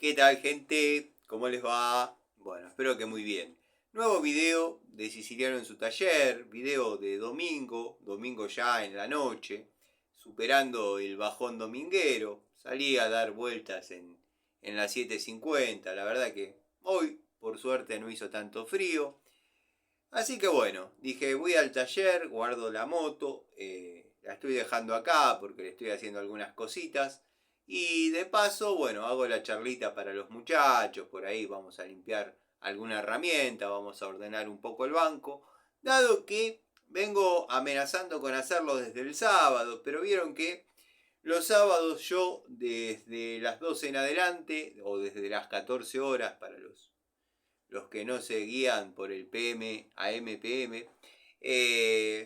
¿Qué tal, gente? ¿Cómo les va? Bueno, espero que muy bien. Nuevo video de Siciliano en su taller, video de domingo ya en la noche, superando el bajón dominguero. Salí a dar vueltas en las 7:50, la verdad que hoy, por suerte, no hizo tanto frío. Así que bueno, dije, voy al taller, guardo la moto, la estoy dejando acá porque le estoy haciendo algunas cositas. Y de paso, bueno, hago la charlita para los muchachos, por ahí vamos a limpiar alguna herramienta, vamos a ordenar un poco el banco. Dado que vengo amenazando con hacerlo desde el sábado, pero vieron que los sábados yo desde las 12 en adelante, o desde las 14 horas para los que no se guían por el PM, AM, PM,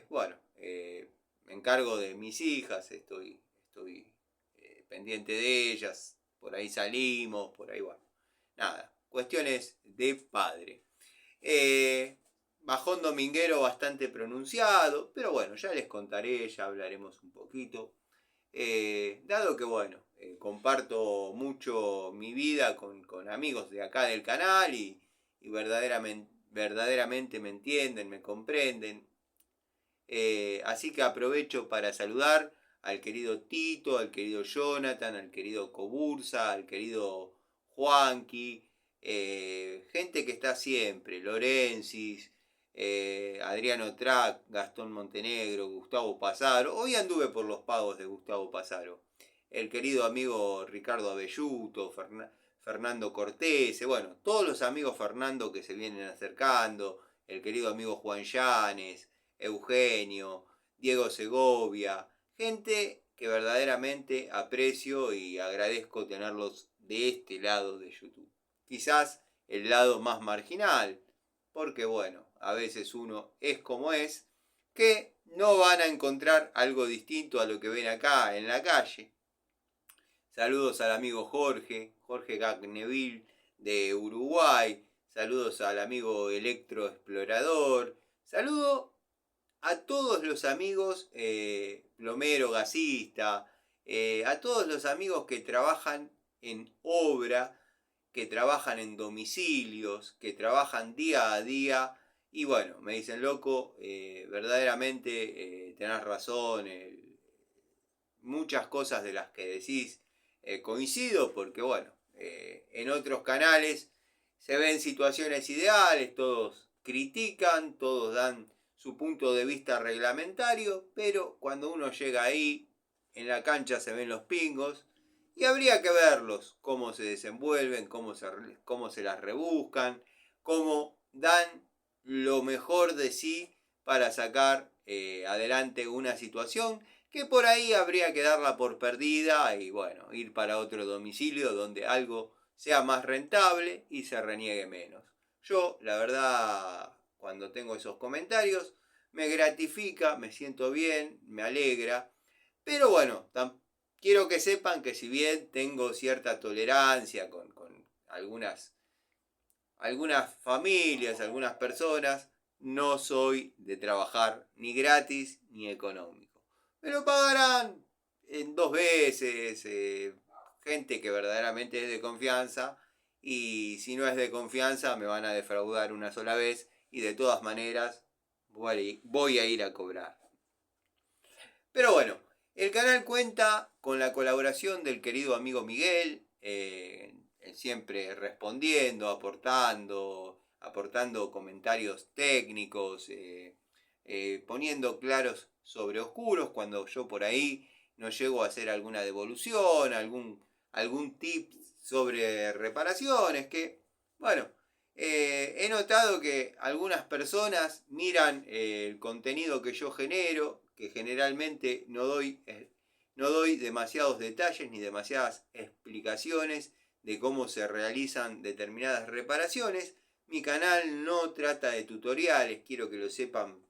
bueno, me encargo de mis hijas, estoy pendiente de ellas, por ahí salimos, por ahí, bueno, nada, cuestiones de padre. Bajón dominguero bastante pronunciado, pero bueno, ya les contaré, ya hablaremos un poquito. Dado que, bueno, comparto mucho mi vida con amigos de acá del canal y verdaderamente me entienden, me comprenden. Así que aprovecho para saludar al querido Tito, al querido Jonathan, al querido Cobursa, al querido Juanqui, gente que está siempre, Lorensis, Adriano Trac, Gastón Montenegro, Gustavo Pasaro. Hoy anduve por los pagos de Gustavo Pasaro. El querido amigo Ricardo Abelluto, Fernando Cortese, bueno, todos los amigos Fernando que se vienen acercando, el querido amigo Juan Llanes, Eugenio, Diego Segovia, gente que verdaderamente aprecio y agradezco tenerlos de este lado de YouTube. Quizás el lado más marginal, porque bueno, a veces uno es como es, que no van a encontrar algo distinto a lo que ven acá en la calle. Saludos al amigo Jorge Gagneville de Uruguay. Saludos al amigo Electro Explorador. Saludo a todos los amigos plomero, gasista, a todos los amigos que trabajan en obra, que trabajan en domicilios, que trabajan día a día. Y bueno, me dicen, loco, verdaderamente tenés razón, muchas cosas de las que decís coincido, porque bueno, en otros canales se ven situaciones ideales, todos critican, todos dan su punto de vista reglamentario, pero cuando uno llega ahí, en la cancha se ven los pingos, y habría que verlos, cómo se desenvuelven, cómo se las rebuscan, cómo dan lo mejor de sí para sacar adelante una situación que por ahí habría que darla por perdida y bueno, ir para otro domicilio donde algo sea más rentable y se reniegue menos. Yo, la verdad, cuando tengo esos comentarios, me gratifica, me siento bien, me alegra, pero bueno, quiero que sepan que si bien tengo cierta tolerancia con algunas familias, algunas personas, no soy de trabajar ni gratis ni económico. Me lo pagarán en 2 veces, gente que verdaderamente es de confianza, y si no es de confianza me van a defraudar una sola vez y de todas maneras voy a ir a cobrar. Pero bueno, el canal cuenta con la colaboración del querido amigo Miguel, siempre respondiendo, aportando comentarios técnicos, poniendo claros sobre oscuros cuando yo por ahí no llego a hacer alguna devolución, algún tip sobre reparaciones, que, bueno, he notado que algunas personas miran el contenido que yo genero, que generalmente no doy demasiados detalles ni demasiadas explicaciones de cómo se realizan determinadas reparaciones. Mi canal no trata de tutoriales, quiero que lo sepan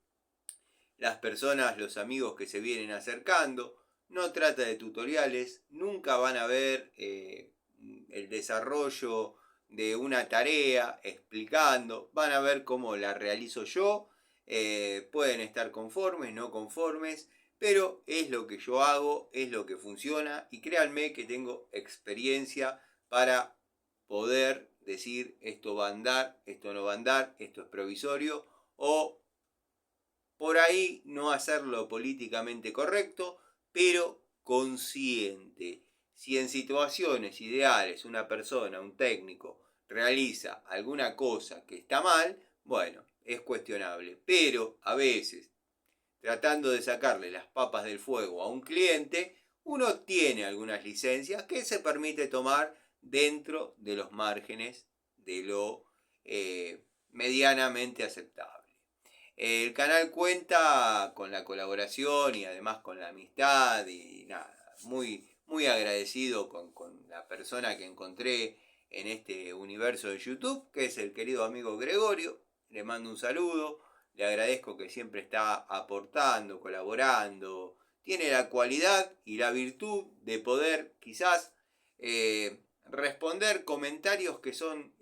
las personas, los amigos que se vienen acercando. No trata de tutoriales, nunca van a ver el desarrollo de una tarea explicando, van a ver cómo la realizo yo, pueden estar conformes, no conformes, pero es lo que yo hago, es lo que funciona y créanme que tengo experiencia para poder decir esto va a andar, esto no va a andar, esto es provisorio, o por ahí no hacerlo políticamente correcto, pero consciente. Si en situaciones ideales una persona, un técnico, realiza alguna cosa que está mal, bueno, es cuestionable. Pero a veces, tratando de sacarle las papas del fuego a un cliente, uno tiene algunas licencias que se permite tomar dentro de los márgenes de lo medianamente aceptable. El canal cuenta con la colaboración y además con la amistad y nada, muy agradecido con la persona que encontré en este universo de YouTube, que es el querido amigo Gregorio. Le mando un saludo, le agradezco que siempre está aportando, colaborando. Tiene la cualidad y la virtud de poder quizás responder comentarios que son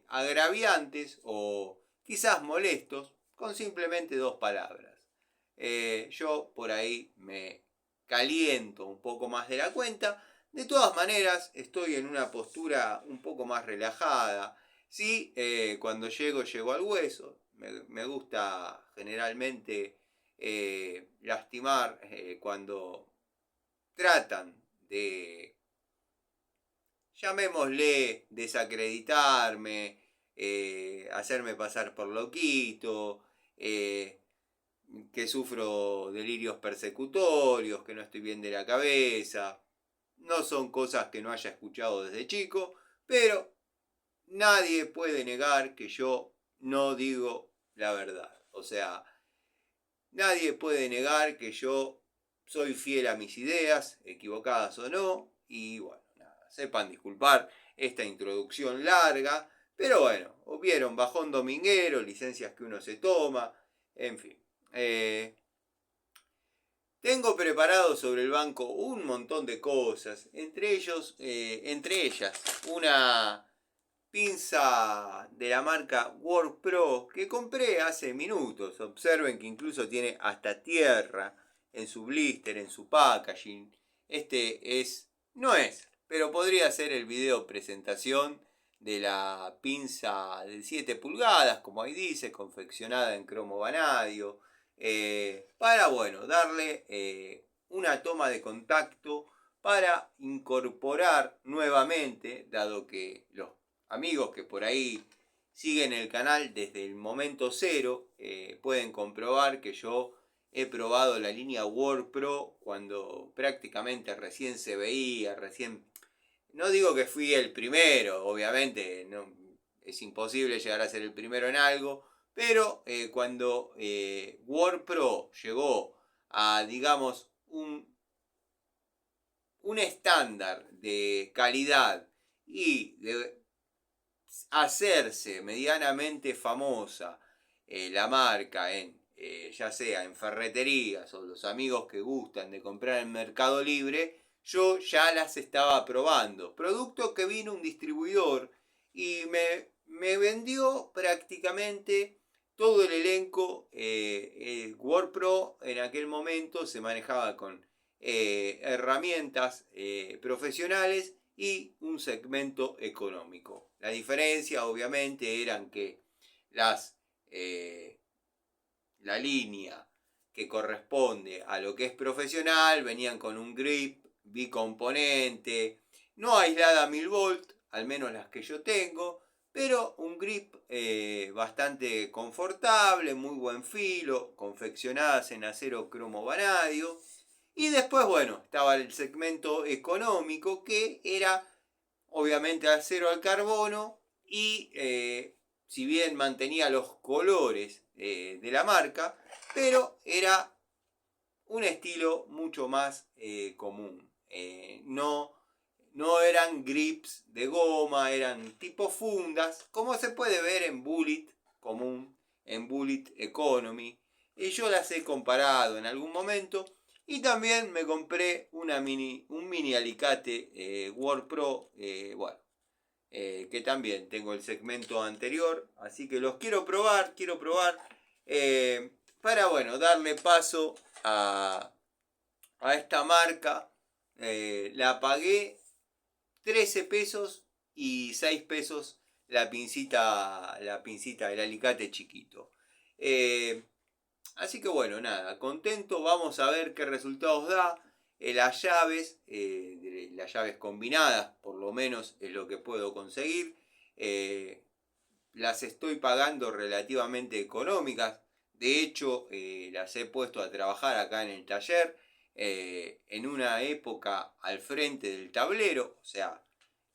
agraviantes o quizás molestos con simplemente 2 palabras. Yo por ahí me caliento un poco más de la cuenta. De todas maneras, estoy en una postura un poco más relajada. Sí, cuando llego al hueso. Me gusta generalmente lastimar cuando tratan de, llamémosle, desacreditarme, hacerme pasar por loquito, que sufro delirios persecutorios, que no estoy bien de la cabeza. No son cosas que no haya escuchado desde chico, pero nadie puede negar que yo no digo la verdad. O sea, nadie puede negar que yo soy fiel a mis ideas, equivocadas o no, y bueno, nada, sepan disculpar esta introducción larga, pero bueno, hubieron bajón dominguero, licencias que uno se toma, en fin. Tengo preparado sobre el banco un montón de cosas, entre ellas una pinza de la marca WordPro que compré hace minutos. Observen que incluso tiene hasta tierra en su blister, en su packaging. No es, pero podría ser el video presentación de la pinza de 7 pulgadas, como ahí dice, confeccionada en cromo vanadio, para, bueno, darle una toma de contacto para incorporar nuevamente, dado que los amigos que por ahí siguen el canal desde el momento cero, pueden comprobar que yo he probado la línea WordPro cuando prácticamente recién se veía, no digo que fui el primero, obviamente, no, es imposible llegar a ser el primero en algo, pero cuando WordPro llegó a, digamos, un estándar de calidad y de hacerse medianamente famosa la marca ya sea en ferreterías o los amigos que gustan de comprar en Mercado Libre, yo ya las estaba probando. Producto que vino un distribuidor y me vendió prácticamente todo el elenco. WordPro en aquel momento se manejaba con herramientas profesionales y un segmento económico. La diferencia obviamente eran que la línea que corresponde a lo que es profesional venían con un grip bicomponente, no aislada a 1000 volt, al menos las que yo tengo, pero un grip bastante confortable, muy buen filo, confeccionadas en acero cromo vanadio. Y después, bueno, estaba el segmento económico que era obviamente acero al carbono y si bien mantenía los colores de la marca, pero era un estilo mucho más común. No eran grips de goma, eran tipo fundas, como se puede ver en Bullet común, en Bullet Economy. Y yo las he comparado en algún momento. Y también me compré un mini alicate WordPro, que también tengo el segmento anterior. Así que los quiero probar, para, bueno, darle paso a esta marca. La pagué 13 pesos y 6 pesos la pincita, el alicate chiquito. Así que bueno, nada, contento, vamos a ver qué resultados da. Las llaves combinadas, por lo menos es lo que puedo conseguir. Las estoy pagando relativamente económicas. De hecho, las he puesto a trabajar acá en el taller, en una época al frente del tablero, o sea,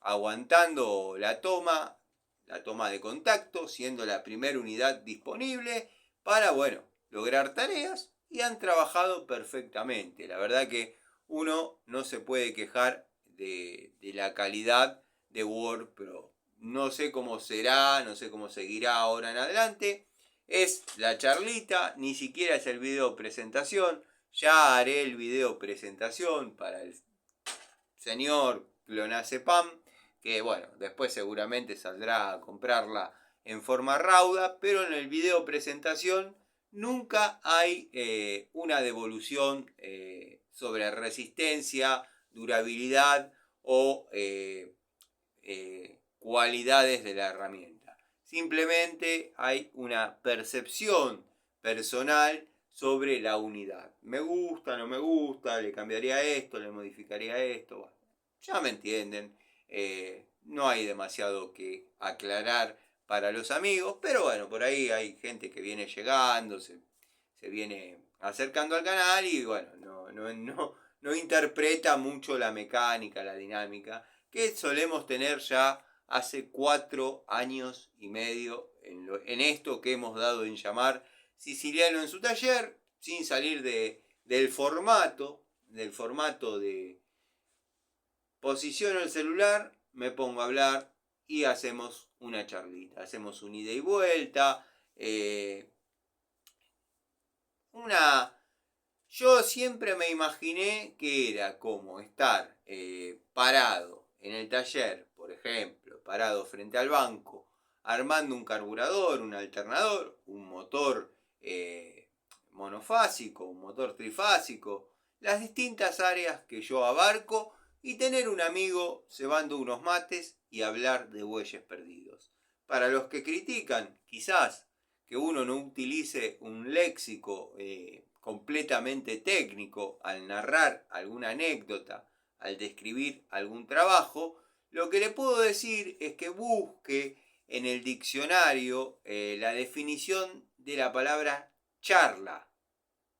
aguantando la toma de contacto, siendo la primera unidad disponible para, bueno, lograr tareas, y han trabajado perfectamente. La verdad que uno no se puede quejar de la calidad de Word Pro. No sé cómo será, no sé cómo seguirá ahora en adelante. Es la charlita, ni siquiera es el video presentación. Ya haré el video presentación para el señor Clonazepam, que bueno, después seguramente saldrá a comprarla en forma rauda, pero en el video presentación nunca hay una devolución sobre resistencia, durabilidad o cualidades de la herramienta. Simplemente hay una percepción personal sobre la unidad. Me gusta, no me gusta, le cambiaría esto, le modificaría esto. Bueno, ya me entienden. No hay demasiado que aclarar para los amigos, pero bueno, por ahí hay gente que viene llegando, se viene acercando al canal y bueno, no interpreta mucho la mecánica, la dinámica, que solemos tener ya hace 4 años y medio en esto que hemos dado en llamar Siciliano en su taller, sin salir del formato de posiciono el celular, me pongo a hablar y hacemos una charlita, hacemos un ida y vuelta, yo siempre me imaginé que era como estar parado en el taller, por ejemplo, parado frente al banco, armando un carburador, un alternador, un motor monofásico, un motor trifásico, las distintas áreas que yo abarco, y tener un amigo cebando unos mates y hablar de bueyes perdidos. Para los que critican, quizás, que uno no utilice un léxico completamente técnico al narrar alguna anécdota, al describir algún trabajo, lo que le puedo decir es que busque en el diccionario la definición de la palabra charla.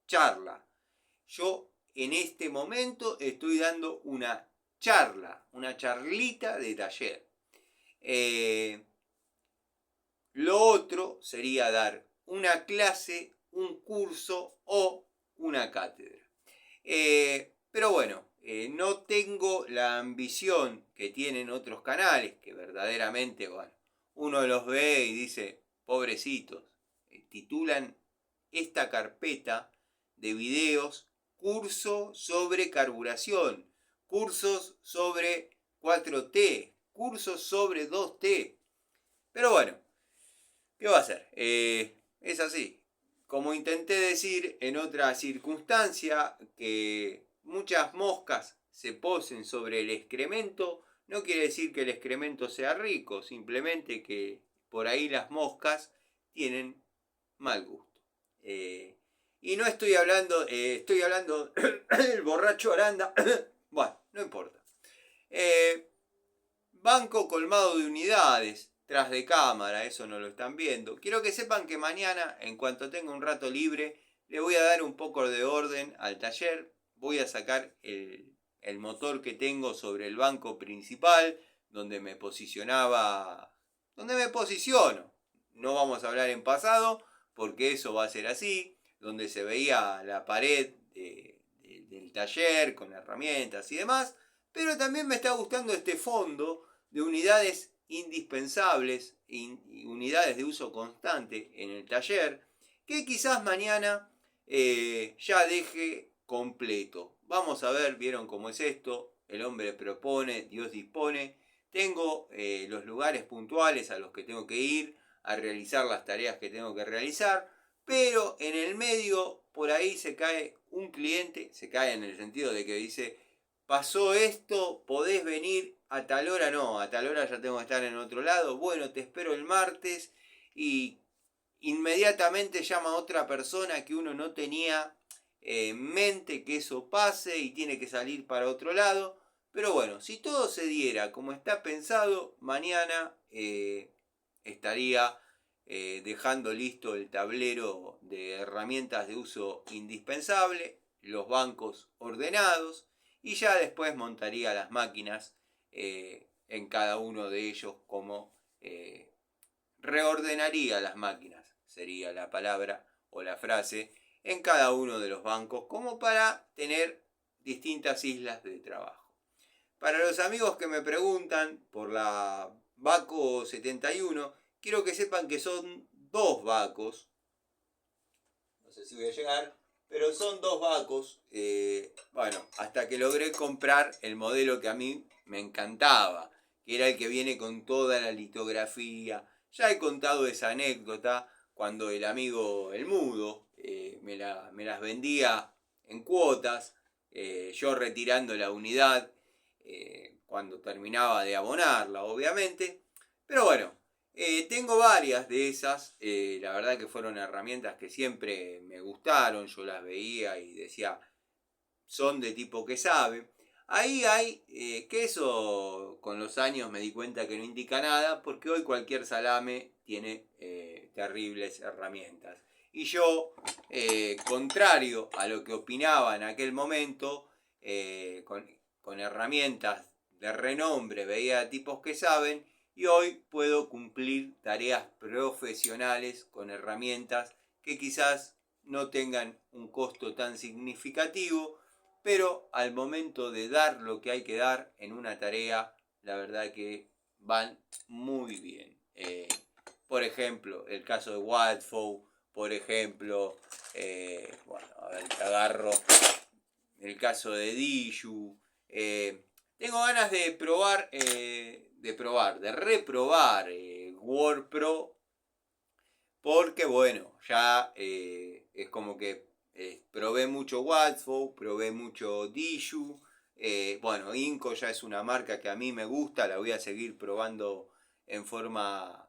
Charla. Yo en este momento estoy dando una charla, una charlita de taller. Lo otro sería dar una clase, un curso o una cátedra. Pero bueno, no tengo la ambición que tienen otros canales, que verdaderamente, bueno, uno los ve y dice, pobrecitos, titulan esta carpeta de videos, curso sobre carburación, cursos sobre 4T, cursos sobre 2T. Pero bueno, ¿qué va a hacer? Es así. Como intenté decir en otra circunstancia, que muchas moscas se posen sobre el excremento, no quiere decir que el excremento sea rico, simplemente que por ahí las moscas tienen mal gusto. Y no estoy hablando, estoy hablando del borracho Aranda. Bueno, no importa. Banco colmado de unidades, tras de cámara, eso no lo están viendo. Quiero que sepan que mañana, en cuanto tenga un rato libre, le voy a dar un poco de orden al taller. Voy a sacar el motor que tengo sobre el banco principal, donde me posicionaba, donde me posiciono. No vamos a hablar en pasado, porque eso va a ser así, donde se veía la pared del taller con herramientas y demás. Pero también me está gustando este fondo de unidades indispensables y unidades de uso constante en el taller, que quizás mañana ya deje completo. Vamos a ver, vieron cómo es esto, el hombre propone, Dios dispone. Tengo los lugares puntuales a los que tengo que ir a realizar las tareas que tengo que realizar, pero en el medio por ahí se cae un cliente, se cae en el sentido de que dice, pasó esto, podés venir a tal hora, no, a tal hora ya tengo que estar en otro lado, bueno, te espero el martes y inmediatamente llama a otra persona que uno no tenía en mente que eso pase y tiene que salir para otro lado. Pero bueno, si todo se diera como está pensado, mañana estaría dejando listo el tablero de herramientas de uso indispensable, los bancos ordenados y ya después montaría las máquinas en cada uno de ellos como reordenaría las máquinas, sería la palabra o la frase, en cada uno de los bancos como para tener distintas islas de trabajo. Para los amigos que me preguntan por la Baco 71, quiero que sepan que son dos Bacos. No sé si voy a llegar, pero son dos Bacos. Bueno, hasta que logré comprar el modelo que a mí me encantaba, que era el que viene con toda la litografía. Ya he contado esa anécdota cuando el amigo El Mudo me las vendía en cuotas, yo retirando la unidad cuando terminaba de abonarla, obviamente. Pero bueno, tengo varias de esas, la verdad que fueron herramientas que siempre me gustaron, yo las veía y decía, son de tipo que sabe. Ahí hay, que eso con los años me di cuenta que no indica nada, porque hoy cualquier salame tiene terribles herramientas. Y yo, contrario a lo que opinaba en aquel momento, con herramientas de renombre, veía tipos que saben, y hoy puedo cumplir tareas profesionales con herramientas que quizás no tengan un costo tan significativo, pero al momento de dar lo que hay que dar en una tarea, la verdad que van muy bien. Por ejemplo, el caso de Wildflow, por ejemplo, bueno, a ver, te agarro el caso de Diju. Tengo ganas de probar, de reprobar WordPro, porque bueno, ya es como que probé mucho Wildflow, probé mucho Diju. Bueno, Inco ya es una marca que a mí me gusta, la voy a seguir probando en forma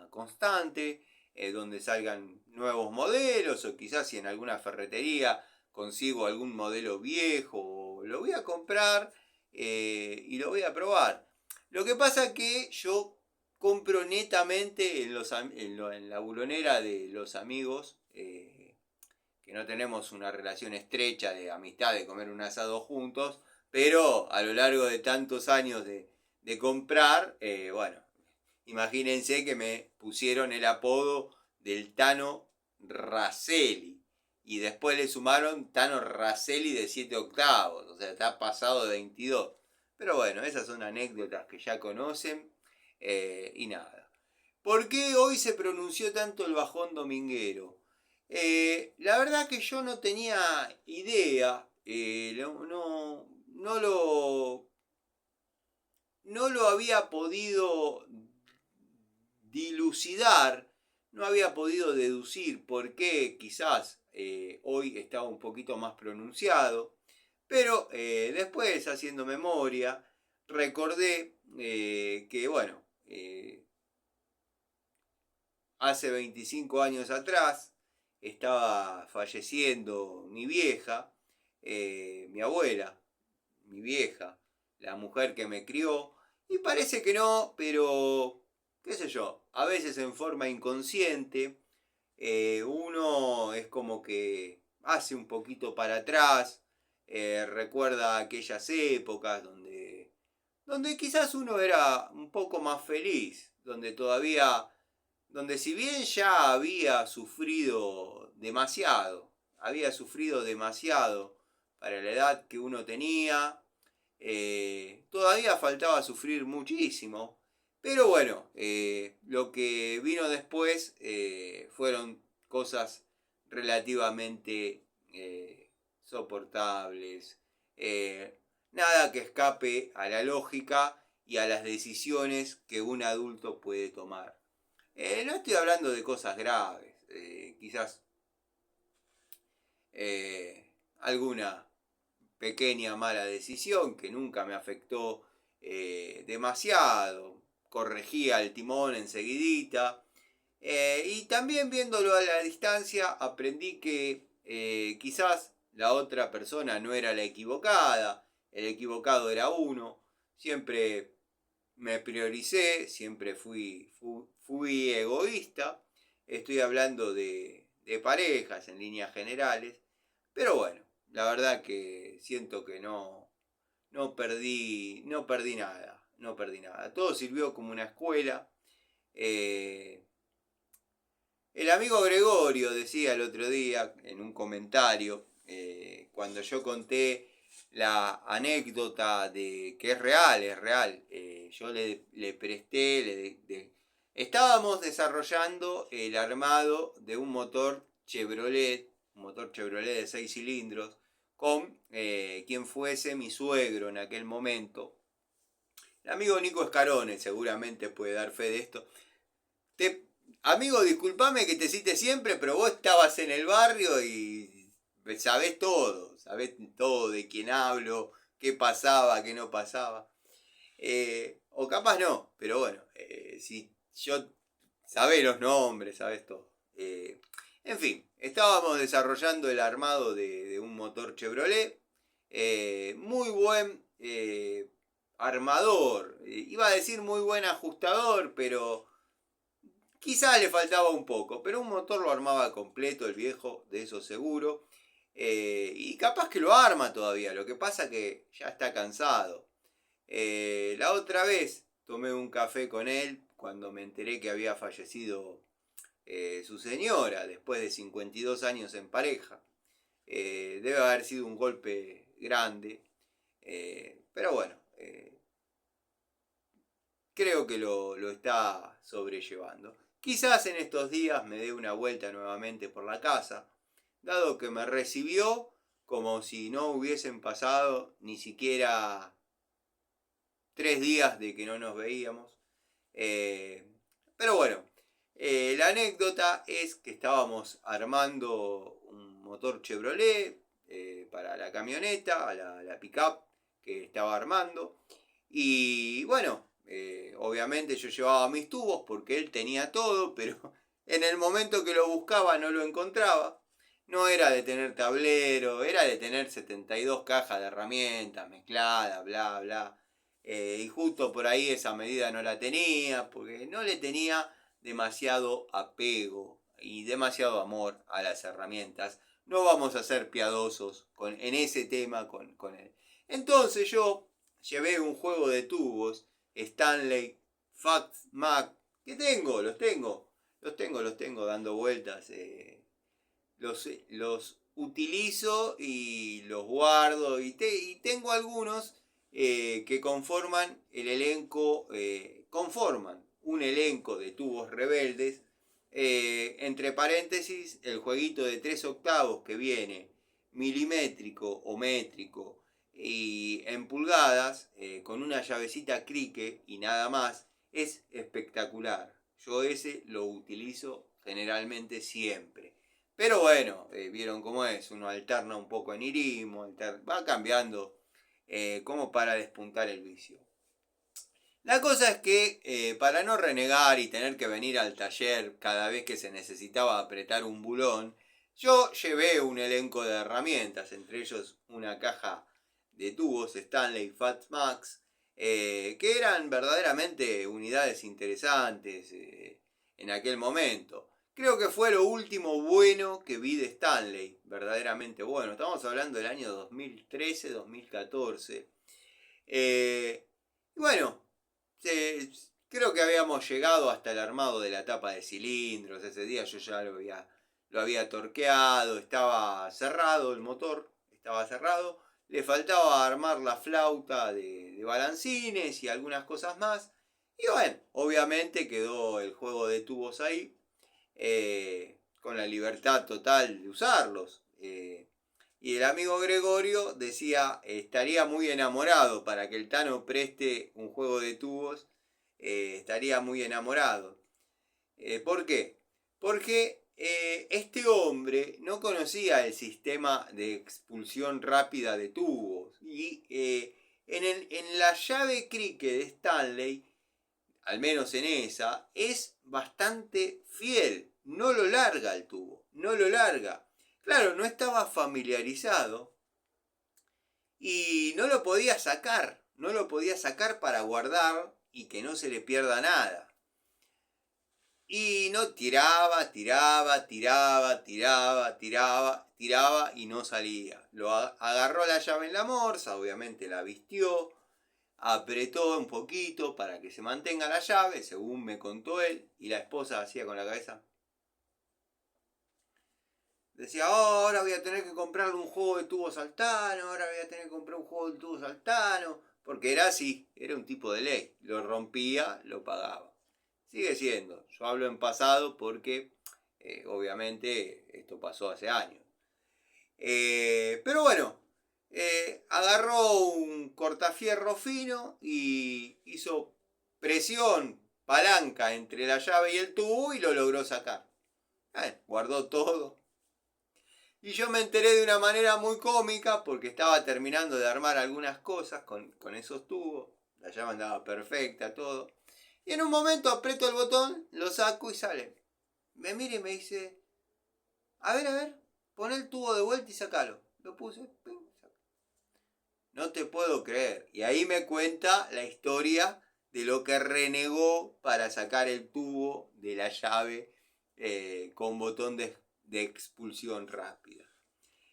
constante, donde salgan nuevos modelos o quizás si en alguna ferretería consigo algún modelo viejo, lo voy a comprar y lo voy a probar. Lo que pasa es que yo compro netamente en la bulonera de los amigos, que no tenemos una relación estrecha de amistad, de comer un asado juntos, pero a lo largo de tantos años de comprar, bueno, imagínense que me pusieron el apodo del Tano Raselli. Y después le sumaron Tano Raselli de 7 octavos. O sea, está pasado de 22. Pero bueno, esas son anécdotas que ya conocen. Y nada. ¿Por qué hoy se pronunció tanto el bajón dominguero? La verdad que yo no tenía idea. No lo había podido dilucidar, no había podido deducir por qué quizás hoy estaba un poquito más pronunciado, pero después, haciendo memoria, recordé que, bueno, hace 25 años atrás estaba falleciendo mi vieja, mi abuela, mi vieja, la mujer que me crió, y parece que no, pero qué sé yo, a veces en forma inconsciente uno es como que hace un poquito para atrás, recuerda aquellas épocas donde quizás uno era un poco más feliz, donde si bien ya había sufrido demasiado para la edad que uno tenía, todavía faltaba sufrir muchísimo. Pero bueno, lo que vino después fueron cosas relativamente soportables. Nada que escape a la lógica y a las decisiones que un adulto puede tomar. No estoy hablando de cosas graves, quizás alguna pequeña mala decisión que nunca me afectó demasiado. Corregía el timón enseguidita. Y también viéndolo a la distancia aprendí que quizás la otra persona no era la equivocada, el equivocado era uno. Siempre me prioricé, siempre fui egoísta. Estoy hablando de parejas en líneas generales. Pero bueno, la verdad que siento que no perdí nada. No perdí nada. Todo sirvió como una escuela. El amigo Gregorio decía el otro día en un comentario, cuando yo conté la anécdota de que es real, yo le presté, estábamos desarrollando el armado de un motor Chevrolet de 6 cilindros, con quien fuese mi suegro en aquel momento. El amigo Nico Escarone seguramente puede dar fe de esto. Amigo, disculpame que te cite siempre, pero vos estabas en el barrio y sabés todo de quién hablo, qué pasaba, qué no pasaba. O capaz no, pero bueno, si yo sabés los nombres, sabés todo. En fin, estábamos desarrollando el armado de un motor Chevrolet, muy buen armador, iba a decir muy buen ajustador, pero quizás le faltaba un poco, pero un motor lo armaba completo el viejo, de eso seguro. Y capaz que lo arma todavía, lo que pasa que ya está cansado. La otra vez tomé un café con él cuando me enteré que había fallecido su señora después de 52 años en pareja. Debe haber sido un golpe grande, pero bueno, creo que lo está sobrellevando. Quizás en estos días me dé una vuelta nuevamente por la casa, dado que me recibió como si no hubiesen pasado ni siquiera 3 días de que no nos veíamos. Pero bueno, la anécdota es que estábamos armando un motor Chevrolet para la camioneta, la pick-up que estaba armando. Y bueno, obviamente yo llevaba mis tubos porque él tenía todo, pero en el momento que lo buscaba no lo encontraba. No era de tener tablero, era de tener 72 cajas de herramientas mezcladas, bla, bla. Y justo por ahí esa medida no la tenía, porque no le tenía demasiado apego y demasiado amor a las herramientas. No vamos a ser piadosos en ese tema con él. Entonces yo llevé un juego de tubos Stanley Fat Mac, que los tengo dando vueltas. Los utilizo y los guardo y tengo algunos que conforman el elenco, conforman un elenco de tubos rebeldes, entre paréntesis el jueguito de 3 octavos que viene milimétrico o métrico y en pulgadas, con una llavecita crique y nada más, es espectacular. Yo ese lo utilizo generalmente siempre. Pero bueno, vieron cómo es, uno alterna un poco en irismo, va cambiando como para despuntar el vicio. La cosa es que para no renegar y tener que venir al taller cada vez que se necesitaba apretar un bulón, yo llevé un elenco de herramientas, entre ellos una caja de tubos Stanley Fat Max, que eran verdaderamente unidades interesantes en aquel momento. Creo que fue lo último bueno que vi de Stanley, verdaderamente bueno. Estamos hablando del año 2013-2014. Y bueno, creo que habíamos llegado hasta el armado de la tapa de cilindros. Ese día yo ya lo había torqueado, estaba cerrado el motor, estaba cerrado. Le faltaba armar la flauta de balancines y algunas cosas más. Y bueno, obviamente quedó el juego de tubos ahí. Con la libertad total de usarlos. Y el amigo Gregorio decía, estaría muy enamorado para que el Tano preste un juego de tubos, estaría muy enamorado. ¿Por qué? Porque este hombre no conocía el sistema de expulsión rápida de tubos y en la llave cricket de Stanley, al menos en esa, es bastante fiel, no lo larga el tubo, no lo larga. Claro, no estaba familiarizado y no lo podía sacar, no lo podía sacar para guardar y que no se le pierda nada. Y no tiraba y no salía. Agarró la llave en la morsa, obviamente la vistió, apretó un poquito para que se mantenga la llave, según me contó él, y la esposa hacía con la cabeza. Decía, oh, ahora voy a tener que comprarle un juego de tubos al Tano, ahora voy a tener que comprar un juego de tubos al Tano, porque era así, era un tipo de ley, lo rompía, lo pagaba. Sigue siendo, yo hablo en pasado porque obviamente esto pasó hace años. Pero bueno, agarró un cortafierro fino y hizo presión, palanca entre la llave y el tubo y lo logró sacar. Guardó todo. Y yo me enteré de una manera muy cómica porque estaba terminando de armar algunas cosas con esos tubos. La llave andaba perfecta, todo. Y en un momento aprieto el botón, lo saco y sale. Me mira y me dice, a ver, pon el tubo de vuelta y sacalo. Lo puse, ping, no te puedo creer. Y ahí me cuenta la historia de lo que renegó para sacar el tubo de la llave con botón de expulsión rápida.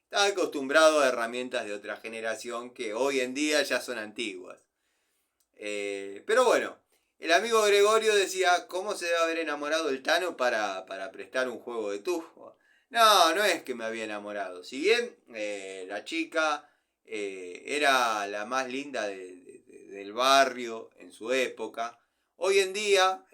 Estaba acostumbrado a herramientas de otra generación que hoy en día ya son antiguas. Pero bueno, el amigo Gregorio decía, ¿cómo se debe haber enamorado el Tano para prestar un juego de tubo? No es que me había enamorado. Si bien la chica era la más linda del barrio en su época, hoy en día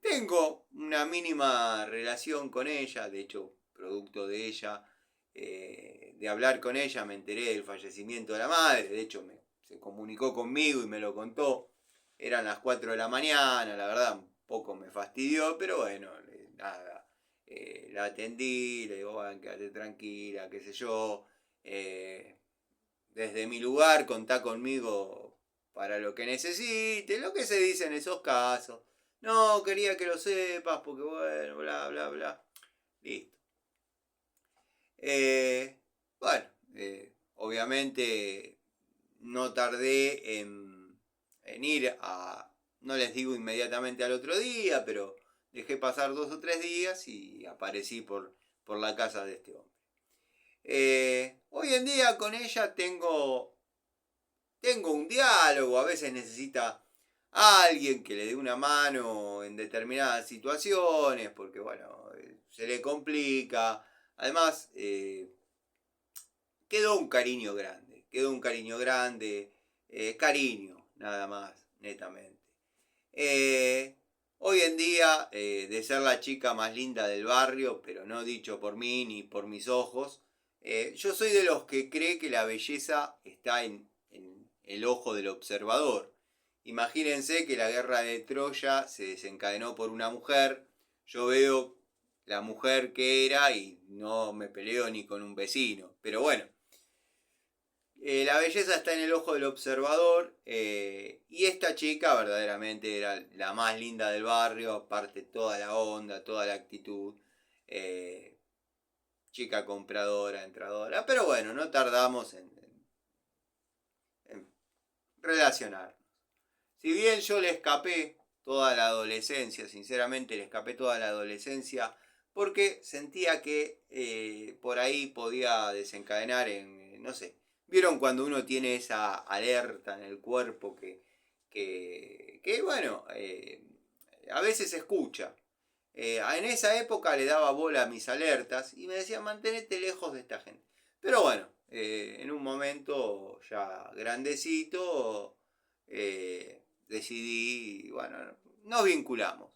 tengo una mínima relación con ella, de hecho, producto de ella, de hablar con ella, me enteré del fallecimiento de la madre, de hecho se comunicó conmigo y me lo contó. Eran las 4 de la mañana, la verdad un poco me fastidió, pero bueno, nada. La atendí, le digo, bueno, quédate tranquila, qué sé yo. Desde mi lugar, contá conmigo para lo que necesites, lo que se dice en esos casos. No, quería que lo sepas, porque bueno, bla, bla, bla. Listo. Bueno, obviamente no tardé en ir a, no les digo inmediatamente al otro día, pero dejé pasar 2 o 3 días y aparecí por la casa de este hombre. Hoy en día con ella tengo un diálogo, a veces necesita a alguien que le dé una mano en determinadas situaciones, porque bueno, se le complica. Además, quedó un cariño grande, cariño, nada más, netamente. Hoy en día, de ser la chica más linda del barrio, pero no dicho por mí ni por mis ojos, yo soy de los que cree que la belleza está en el ojo del observador. Imagínense que la guerra de Troya se desencadenó por una mujer, yo veo la mujer que era y no me peleo ni con un vecino, pero bueno. La belleza está en el ojo del observador y esta chica verdaderamente era la más linda del barrio, aparte toda la onda, toda la actitud, chica compradora, entradora, pero bueno, no tardamos en relacionarnos. Si bien yo le escapé toda la adolescencia, sinceramente le escapé toda la adolescencia, porque sentía que por ahí podía desencadenar en, no sé, ¿vieron cuando uno tiene esa alerta en el cuerpo que bueno, a veces se escucha? En esa época le daba bola a mis alertas y me decía, mantenete lejos de esta gente. Pero bueno, en un momento ya grandecito, decidí, bueno, nos vinculamos.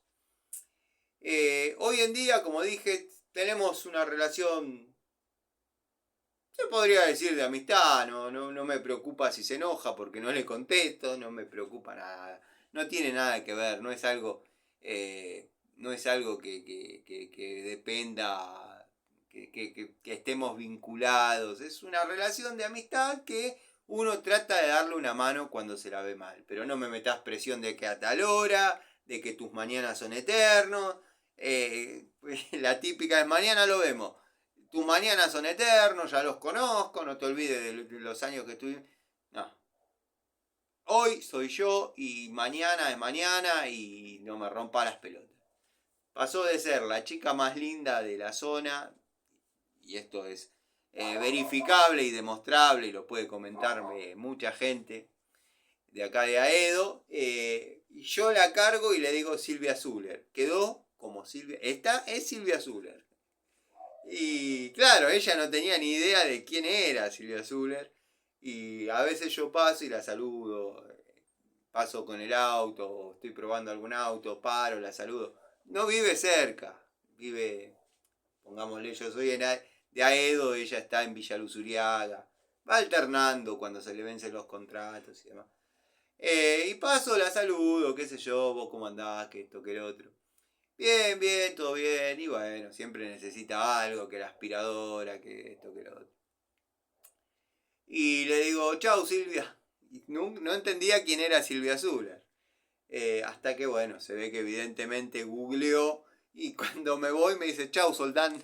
Hoy en día, como dije, tenemos una relación, se podría decir de amistad, no me preocupa si se enoja porque no le contesto, no me preocupa nada, no tiene nada que ver, no es algo no es algo que dependa, que estemos vinculados. Es una relación de amistad que uno trata de darle una mano cuando se la ve mal. Pero no me metas presión de que a tal hora, de que tus mañanas son eternos. La típica es mañana lo vemos. Tus mañanas son eternos, ya los conozco, no te olvides de los años que estuvimos. No. Hoy soy yo y mañana es mañana y no me rompa las pelotas. Pasó de ser la chica más linda de la zona, y esto es verificable y demostrable, y lo puede comentar mucha gente de acá de Aedo, y yo la cargo y le digo Silvia Zuller. Quedó como Silvia, esta es Silvia Zuller. Y claro, ella no tenía ni idea de quién era Silvia Zuller, y a veces yo paso y la saludo, paso con el auto, estoy probando algún auto, paro, la saludo. No vive cerca, vive, pongámosle, yo soy de Aedo, ella está en Villa Luz Uriaga, va alternando cuando se le vencen los contratos y demás. Y paso, la saludo, qué sé yo, vos cómo andás, que esto, que el otro. Bien, bien, todo bien, y bueno, siempre necesita algo, que la aspiradora, que esto, que lo otro. Y le digo, chau Silvia. No entendía quién era Silvia Zuller. Hasta que, bueno, se ve que evidentemente googleó y cuando me voy me dice, chau Soldán.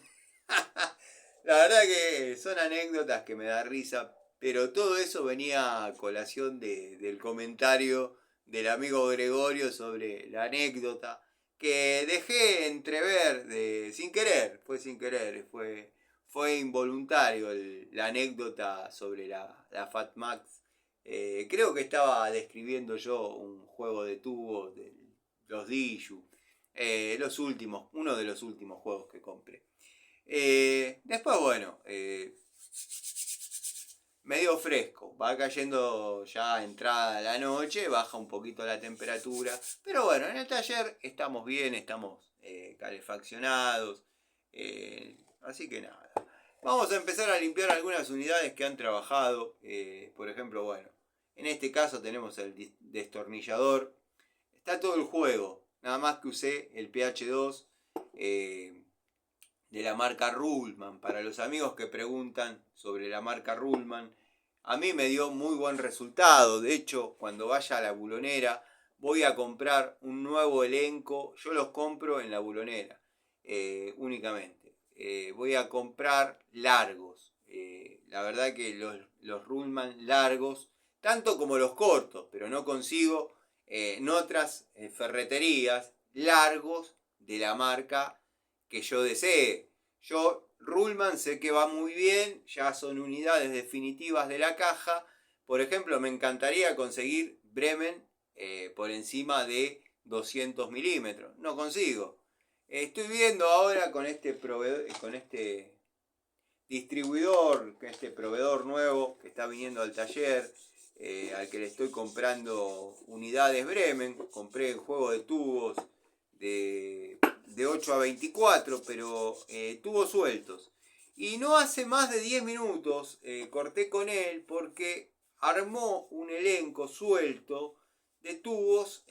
La verdad que son anécdotas que me da risa, pero todo eso venía a colación del comentario del amigo Gregorio sobre la anécdota que dejé entrever sin querer, fue involuntario la anécdota sobre la Fat Max. Creo que estaba describiendo yo un juego de tubos de los Diju, uno de los últimos juegos que compré. Después, bueno, medio fresco, va cayendo ya entrada la noche, baja un poquito la temperatura, pero bueno, en el taller estamos bien, estamos calefaccionados, así que nada. Vamos a empezar a limpiar algunas unidades que han trabajado, por ejemplo, bueno, en este caso tenemos el destornillador, está todo el juego, nada más que usé el PH2, de la marca Ruhlmann. Para los amigos que preguntan sobre la marca Ruhlmann, a mí me dio muy buen resultado. De hecho, cuando vaya a la bulonera, voy a comprar un nuevo elenco. Yo los compro en la bulonera, únicamente. Voy a comprar largos. La verdad que los Ruhlmann largos, tanto como los cortos, pero no consigo en otras ferreterías largos de la marca que yo desee. Yo, Ruhlmann, sé que va muy bien, ya son unidades definitivas de la caja. Por ejemplo, me encantaría conseguir Bremen por encima de 200 milímetros. No consigo. Estoy viendo ahora con este proveedor, con este distribuidor, con este proveedor nuevo que está viniendo al taller, al que le estoy comprando unidades Bremen. Compré el juego de tubos de 8 a 24, pero tubos sueltos. Y no hace más de 10 minutos corté con él porque armó un elenco suelto de tubos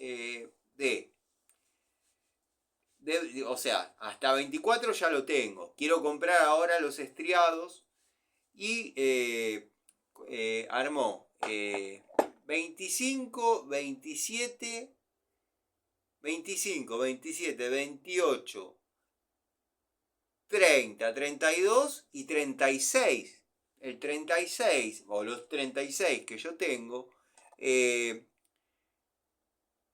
o sea, hasta 24 ya lo tengo. Quiero comprar ahora los estriados y armó 25, 27, 28, 30, 32 y 36. El 36 o los 36 que yo tengo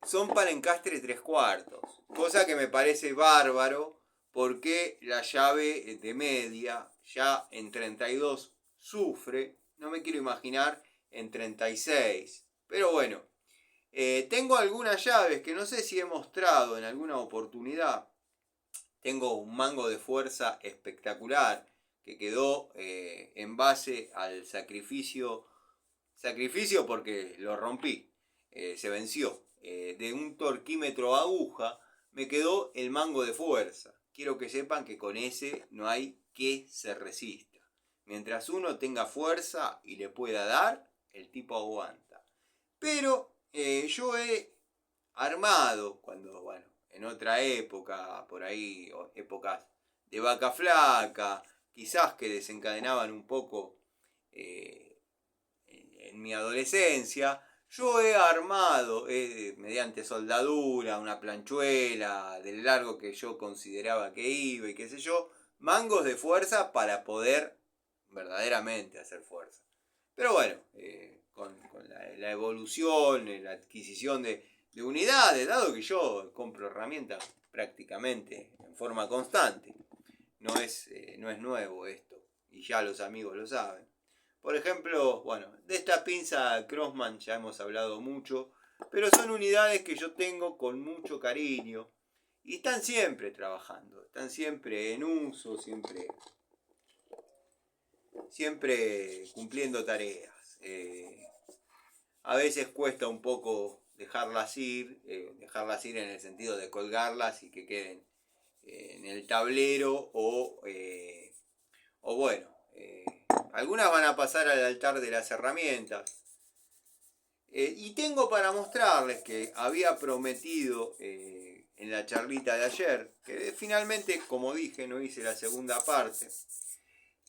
son para encastre 3/4. Cosa que me parece bárbaro porque la llave de media ya en 32 sufre. No me quiero imaginar en 36. Pero bueno. Tengo algunas llaves que no sé si he mostrado en alguna oportunidad. Tengo un mango de fuerza espectacular que quedó en base al sacrificio porque lo rompí, se venció. De un torquímetro aguja me quedó el mango de fuerza. Quiero que sepan que con ese no hay que se resista. Mientras uno tenga fuerza y le pueda dar, el tipo aguanta. Pero yo he armado, en otra época, por ahí, épocas de vaca flaca, quizás que desencadenaban un poco en mi adolescencia. Yo he armado, mediante soldadura, una planchuela del largo que yo consideraba que iba y qué sé yo, mangos de fuerza para poder verdaderamente hacer fuerza. Pero bueno, con la evolución, la adquisición de unidades, dado que yo compro herramientas prácticamente en forma constante, no es nuevo esto, y ya los amigos lo saben. Por ejemplo, bueno, de esta pinza Crossman ya hemos hablado mucho, pero son unidades que yo tengo con mucho cariño y están siempre trabajando, están siempre en uso, siempre cumpliendo tareas. A veces cuesta un poco dejarlas ir en el sentido de colgarlas y que queden en el tablero o bueno, algunas van a pasar al altar de las herramientas. Y tengo para mostrarles que había prometido en la charlita de ayer, que finalmente, como dije, no hice la segunda parte.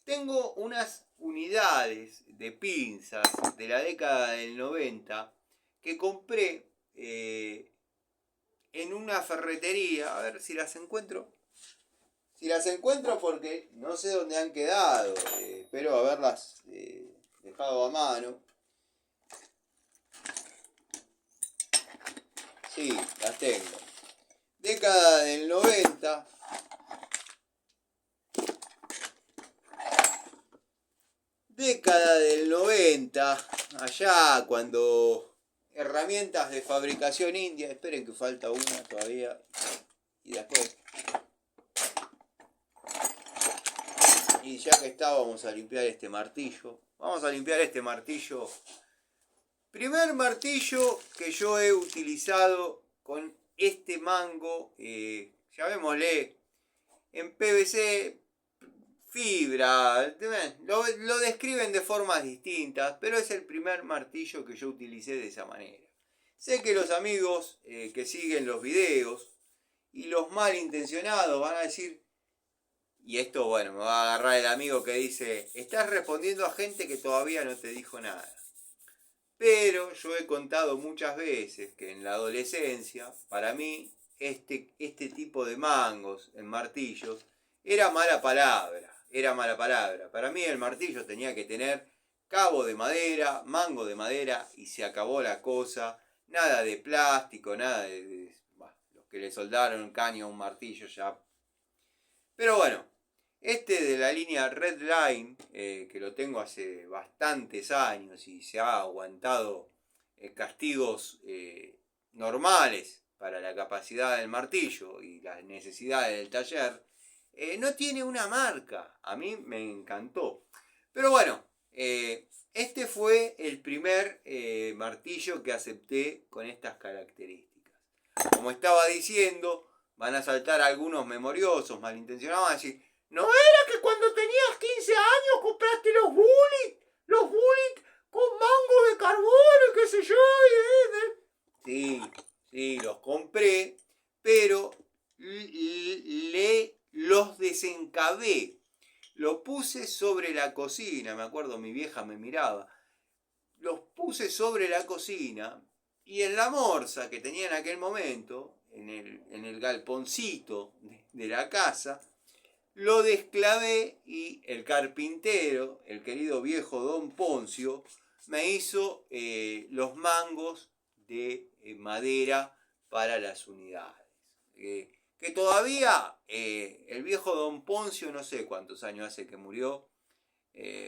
Tengo unas unidades de pinzas de la década del 90 que compré en una ferretería. A ver si las encuentro. Si las encuentro porque no sé dónde han quedado. Espero haberlas dejado a mano. Sí, las tengo. Década del 90. Década del 90, allá cuando herramientas de fabricación india, esperen que falta una todavía, y después, y ya que está, vamos a limpiar este martillo. Primer martillo que yo he utilizado con este mango, llamémosle en PVC, fibra, lo describen de formas distintas, pero es el primer martillo que yo utilicé de esa manera. Sé que los amigos que siguen los videos y los malintencionados van a decir, y esto bueno, me va a agarrar el amigo que dice, estás respondiendo a gente que todavía no te dijo nada. Pero yo he contado muchas veces que en la adolescencia, para mí, este tipo de mangos en martillos era mala palabra. Para mí el martillo tenía que tener cabo de madera, mango de madera y se acabó la cosa. Nada de plástico, nada bueno, los que le soldaron caño a un martillo ya. Pero bueno, este de la línea Redline, que lo tengo hace bastantes años y se ha aguantado castigos normales para la capacidad del martillo y las necesidades del taller, no tiene una marca. A mí me encantó. Pero bueno, este fue el primer martillo que acepté con estas características. Como estaba diciendo, van a saltar algunos memoriosos, malintencionados, van a decir, ¿no era que cuando tenías 15 años compraste los Bullet con mango de carbón y qué sé yo? Sí, los compré, pero los desencabé. Lo puse sobre la cocina, me acuerdo, mi vieja me miraba. Los puse sobre la cocina y en la morsa que tenía en aquel momento, en el galponcito de la casa, lo desclavé y el carpintero, el querido viejo Don Poncio, me hizo los mangos de madera para las unidades. Que todavía el viejo Don Poncio, no sé cuántos años hace que murió,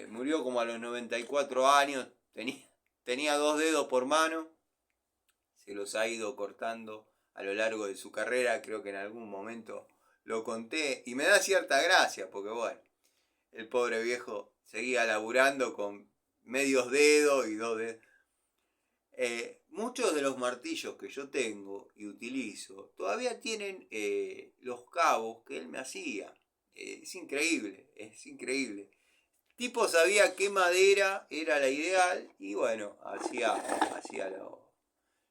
murió como a los 94 años, tenía 2 dedos por mano, se los ha ido cortando a lo largo de su carrera, creo que en algún momento lo conté, y me da cierta gracia, porque bueno, el pobre viejo seguía laburando con medios dedos y 2 dedos. Muchos de los martillos que yo tengo y utilizo todavía tienen los cabos que él me hacía. Es increíble. El tipo sabía qué madera era la ideal y bueno,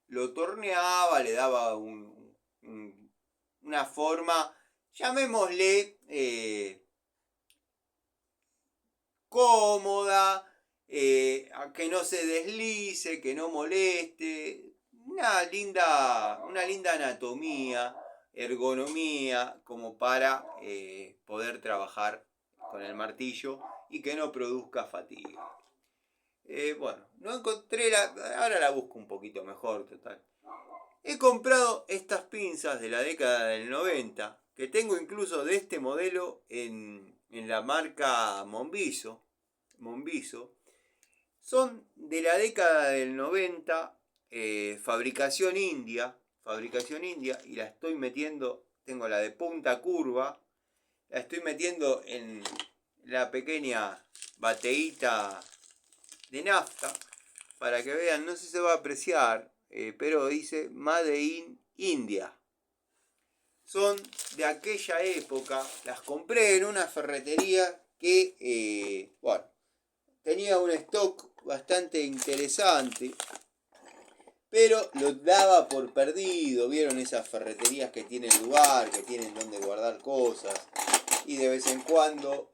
lo torneaba, le daba un una forma, llamémosle, cómoda, que no se deslice, que no moleste, una linda anatomía, ergonomía, como para poder trabajar con el martillo y que no produzca fatiga. Bueno, no encontré ahora la busco un poquito mejor, total. He comprado estas pinzas de la década del 90, que tengo incluso de este modelo en la marca Monviso. Son de la década del 90, fabricación india, y la estoy metiendo, tengo la de punta curva, la estoy metiendo en la pequeña bateíta de nafta, para que vean, no sé si se va a apreciar, pero dice Made in India. Son de aquella época, las compré en una ferretería que, bueno, tenía un stock bastante interesante, pero lo daba por perdido. Vieron esas ferreterías que tienen lugar, que tienen donde guardar cosas, y de vez en cuando,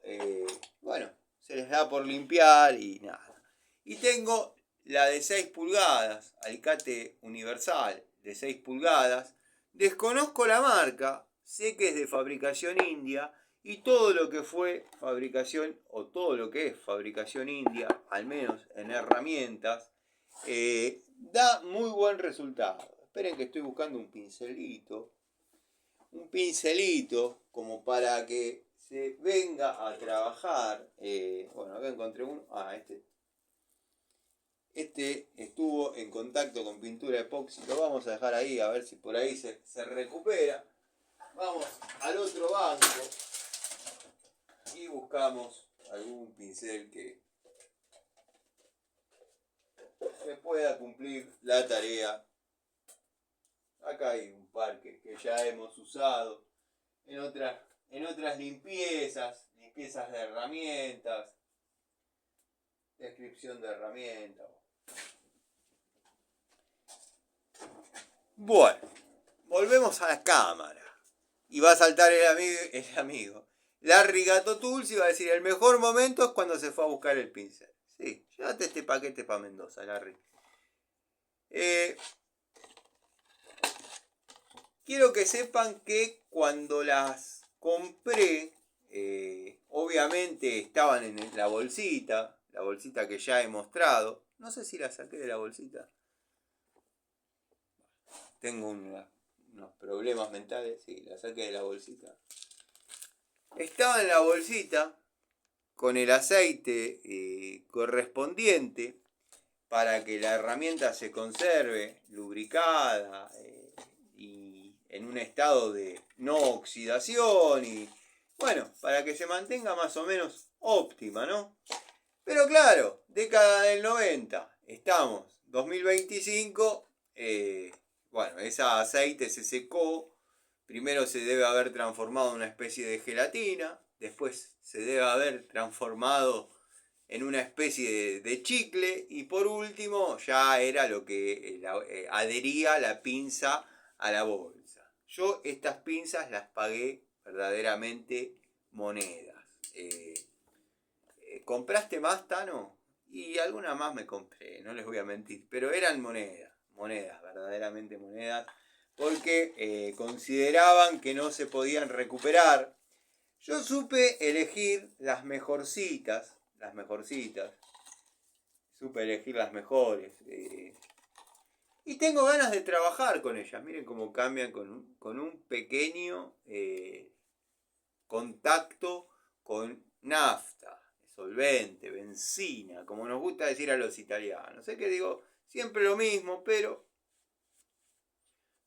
bueno, se les da por limpiar y nada. Y tengo la de 6 pulgadas, alicate universal de 6 pulgadas. Desconozco la marca, sé que es de fabricación india, y todo lo que fue fabricación, o todo lo que es fabricación india, al menos en herramientas, da muy buen resultado. Esperen que estoy buscando un pincelito. Como para que se venga a trabajar. Bueno, acá encontré uno. Este estuvo en contacto con pintura epoxi. Lo vamos a dejar ahí, a ver si por ahí se recupera. Vamos al otro banco y buscamos algún pincel que se pueda cumplir la tarea. Acá hay un par que ya hemos usado en otras limpiezas de herramientas, descripción de herramientas. Bueno, volvemos a la cámara. Y va a saltar el amigo. Larry Gato Tools y va a decir, el mejor momento es cuando se fue a buscar el pincel. Sí, llévate este paquete para Mendoza, Larry. Quiero que sepan que cuando las compré, obviamente estaban en la bolsita que ya he mostrado. No sé si la saqué de la bolsita. Tengo unos problemas mentales, sí, la saqué de la bolsita. Estaba en la bolsita con el aceite correspondiente para que la herramienta se conserve lubricada y en un estado de no oxidación y bueno, para que se mantenga más o menos óptima, ¿no? Pero claro, década del 90, estamos 2025, bueno, ese aceite se secó, primero se debe haber transformado en una especie de gelatina, después se debe haber transformado en una especie de chicle y por último ya era lo que adhería la pinza a la bolsa. Yo estas pinzas las pagué verdaderamente monedas. ¿Compraste más, Tano? Y alguna más me compré, no les voy a mentir, pero eran monedas, verdaderamente monedas, porque consideraban que no se podían recuperar. Yo supe elegir las mejorcitas, supe elegir las mejores, y tengo ganas de trabajar con ellas. Miren cómo cambian con un pequeño contacto con nafta, solvente, benzina, como nos gusta decir a los italianos. Sé que digo siempre lo mismo, pero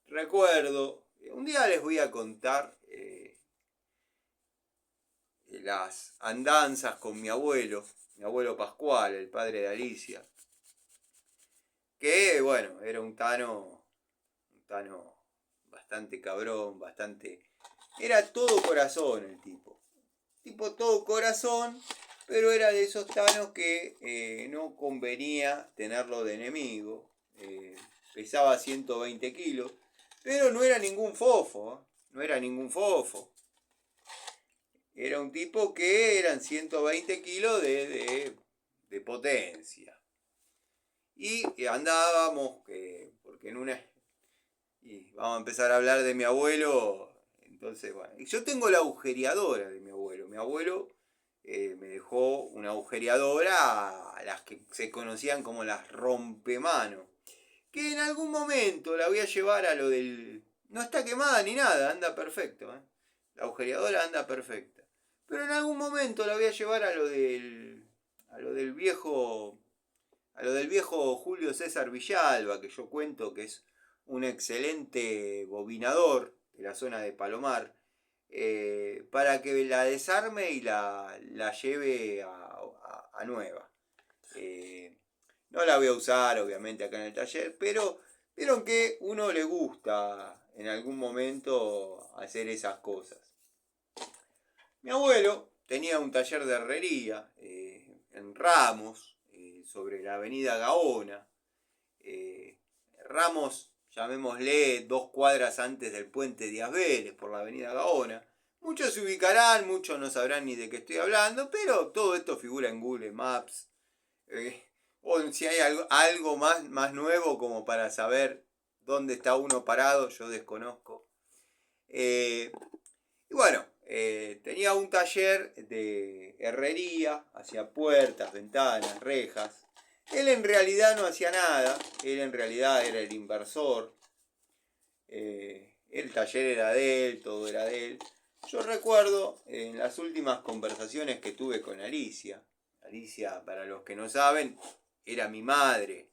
recuerdo, un día les voy a contar las andanzas con mi abuelo Pascual, el padre de Alicia, que bueno, era un tano bastante cabrón, era todo corazón el tipo todo corazón, pero era de esos tanos que no convenía tenerlo de enemigo. Pesaba 120 kilos, pero no era ningún fofo, no era ningún fofo. Era un tipo que eran 120 kilos de potencia. Y andábamos, porque en una... Y vamos a empezar a hablar de mi abuelo. Entonces, bueno, y yo tengo la agujereadora de mi abuelo. Mi abuelo me dejó una agujereadora a las que se conocían como las rompemanos. Que en algún momento la voy a llevar a lo del... No está quemada ni nada, anda perfecto. La agujereadora anda perfecta. Pero en algún momento la voy a llevar a lo del... A lo del viejo... A lo del viejo Julio César Villalba, que yo cuento que es un excelente bobinador de la zona de Palomar, para que la desarme y la lleve a nueva. No la voy a usar, obviamente, acá en el taller, pero vieron que uno le gusta en algún momento hacer esas cosas. Mi abuelo tenía un taller de herrería en Ramos, sobre la avenida Gaona. Ramos, llamémosle 2 cuadras antes del puente Díaz Vélez, por la avenida Gaona. Muchos se ubicarán, muchos no sabrán ni de qué estoy hablando, pero todo esto figura en Google Maps. O si hay algo más nuevo como para saber dónde está uno parado, yo desconozco. Y bueno, tenía un taller de herrería, hacía puertas, ventanas, rejas. Él en realidad no hacía nada, él en realidad era el inversor. El taller era de él, todo era de él. Yo recuerdo en las últimas conversaciones que tuve con Alicia. Alicia, para los que no saben, era mi madre,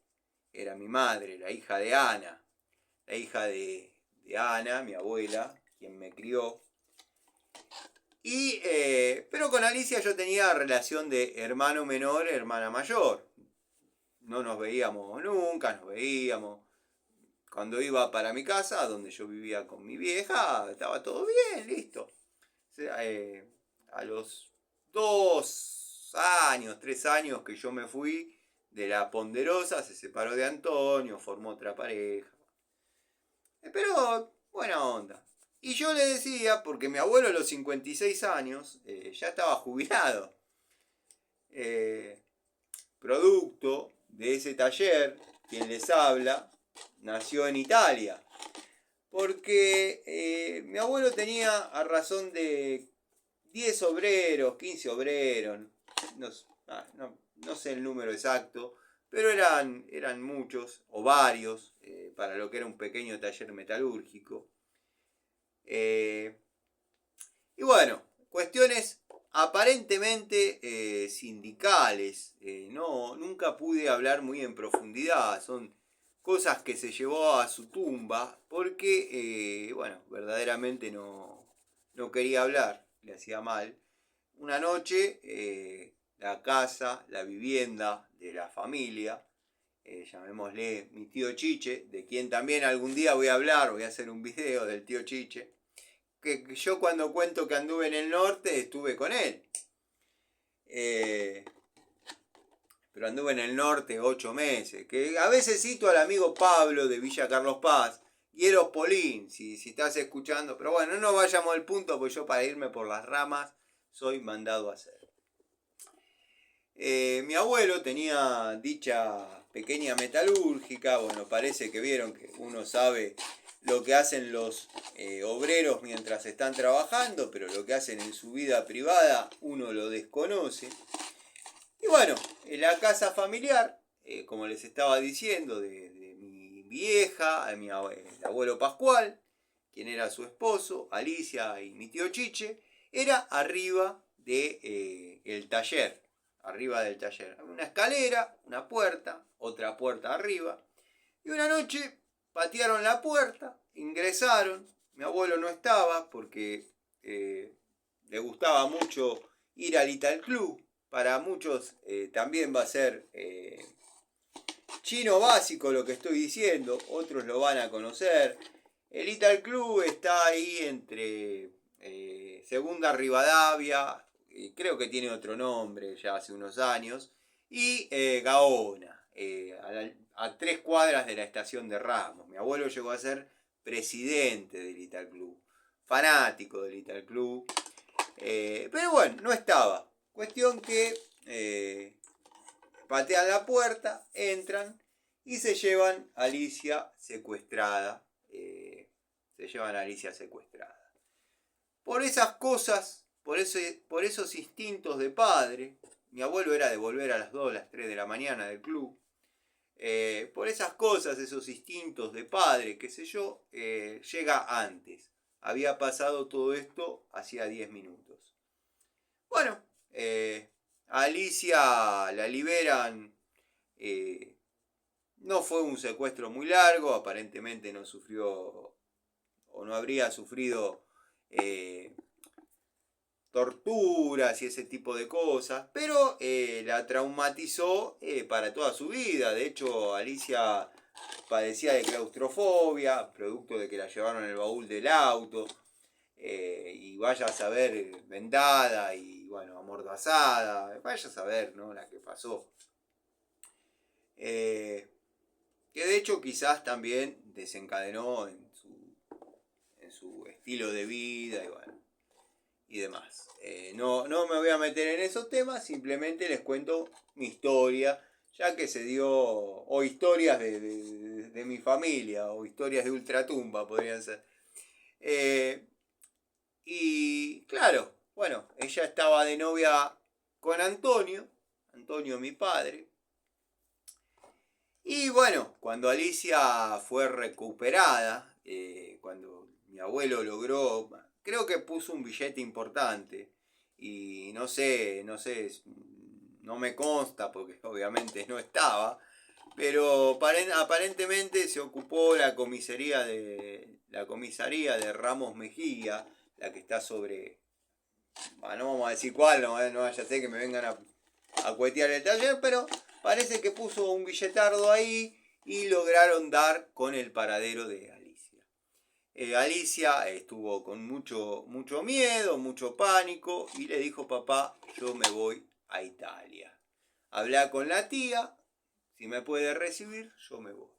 la hija de Ana, la hija de Ana, mi abuela, quien me crió. Pero con Alicia yo tenía relación de hermano menor, hermana mayor. No nos veíamos nunca, nos veíamos. Cuando iba para mi casa, donde yo vivía con mi vieja, estaba todo bien, listo. O sea, a los 2 años, 3 años que yo me fui de la Ponderosa, se separó de Antonio, formó otra pareja. Pero buena onda. Y yo le decía, porque mi abuelo a los 56 años ya estaba jubilado. Producto de ese taller, quien les habla, nació en Italia. Porque mi abuelo tenía a razón de 10 obreros, 15 obreros, no sé el número exacto, pero eran muchos o varios para lo que era un pequeño taller metalúrgico. Y bueno, cuestiones aparentemente sindicales. Nunca pude hablar muy en profundidad. Son cosas que se llevó a su tumba porque, bueno, verdaderamente no quería hablar, le hacía mal. Una noche, la casa, la vivienda de la familia, llamémosle mi tío Chiche, de quien también algún día voy a hablar, voy a hacer un video del tío Chiche, que yo cuando cuento que anduve en el norte estuve con él. Pero anduve en el norte 8 meses. Que a veces cito al amigo Pablo de Villa Carlos Paz y Eros Polín, si estás escuchando. Pero bueno, no vayamos al punto, porque yo para irme por las ramas soy mandado a hacer. Mi abuelo tenía dicha pequeña metalúrgica. Bueno, parece que vieron que uno sabe lo que hacen los obreros mientras están trabajando, pero lo que hacen en su vida privada uno lo desconoce. Y bueno, en la casa familiar, como les estaba diciendo, de mi vieja, el abuelo Pascual, quien era su esposo, Alicia y mi tío Chiche, era arriba del taller. Arriba del taller. Una escalera, una puerta, otra puerta arriba. Y una noche patearon la puerta, ingresaron. Mi abuelo no estaba porque le gustaba mucho ir al Ital Club. Para muchos también va a ser chino básico lo que estoy diciendo, otros lo van a conocer. El Ital Club está ahí entre Segunda Rivadavia, creo que tiene otro nombre ya hace unos años, y Gaona, a 3 cuadras de la estación de Ramos. Mi abuelo llegó a ser presidente del Ital Club. fanático del Little Club. Pero bueno, no estaba. Cuestión que patean la puerta, entran y se llevan a Alicia secuestrada. Por esas cosas, por esos instintos de padre, mi abuelo era de volver a las 2, las 3 de la mañana del club. Por esas cosas, esos instintos de padre, qué sé yo, llega antes. Había pasado todo esto hacía 10 minutos. Bueno, a Alicia la liberan. No fue un secuestro muy largo, aparentemente no sufrió o no habría sufrido torturas y ese tipo de cosas, pero la traumatizó para toda su vida. De hecho, Alicia padecía de claustrofobia, producto de que la llevaron en el baúl del auto, y vaya a saber, vendada y bueno, amordazada, vaya a saber, ¿no? La que pasó. Que de hecho quizás también desencadenó en su estilo de vida y bueno, y demás. No me voy a meter en esos temas, simplemente les cuento mi historia, ya que se dio, o historias de mi familia, o historias de ultratumba podrían ser. Y claro, bueno, ella estaba de novia con Antonio mi padre. Y bueno, cuando Alicia fue recuperada, cuando mi abuelo logró, creo que puso un billete importante y no sé, no me consta porque obviamente no estaba, pero aparentemente se ocupó la comisaría de Ramos Mejía, la que está sobre, no vamos a decir cuál, no vaya a ser que me vengan a cuetear el taller, pero parece que puso un billetardo ahí y lograron dar con el paradero de Alicia. Alicia estuvo con mucho miedo, mucho pánico y le dijo: papá, yo me voy a Italia. Hablá con la tía, si me puede recibir, yo me voy.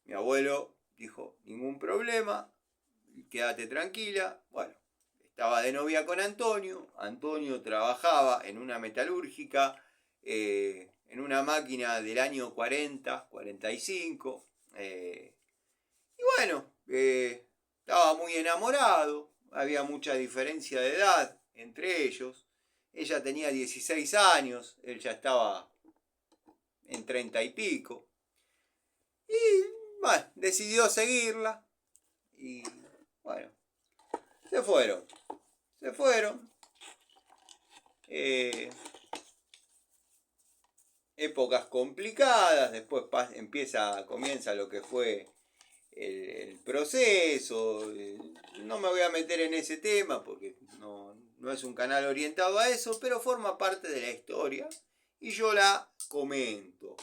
Mi abuelo dijo: ningún problema, quédate tranquila. Bueno, estaba de novia con Antonio. Antonio trabajaba en una metalúrgica, en una máquina del año 40, 45. Y bueno, estaba muy enamorado. Había mucha diferencia de edad entre ellos. Ella tenía 16 años, él ya estaba en 30 y pico. Y bueno, decidió seguirla. Y bueno, se fueron. Épocas complicadas, después comienza lo que fue el proceso. No me voy a meter en ese tema porque no es un canal orientado a eso, pero forma parte de la historia y yo la comento.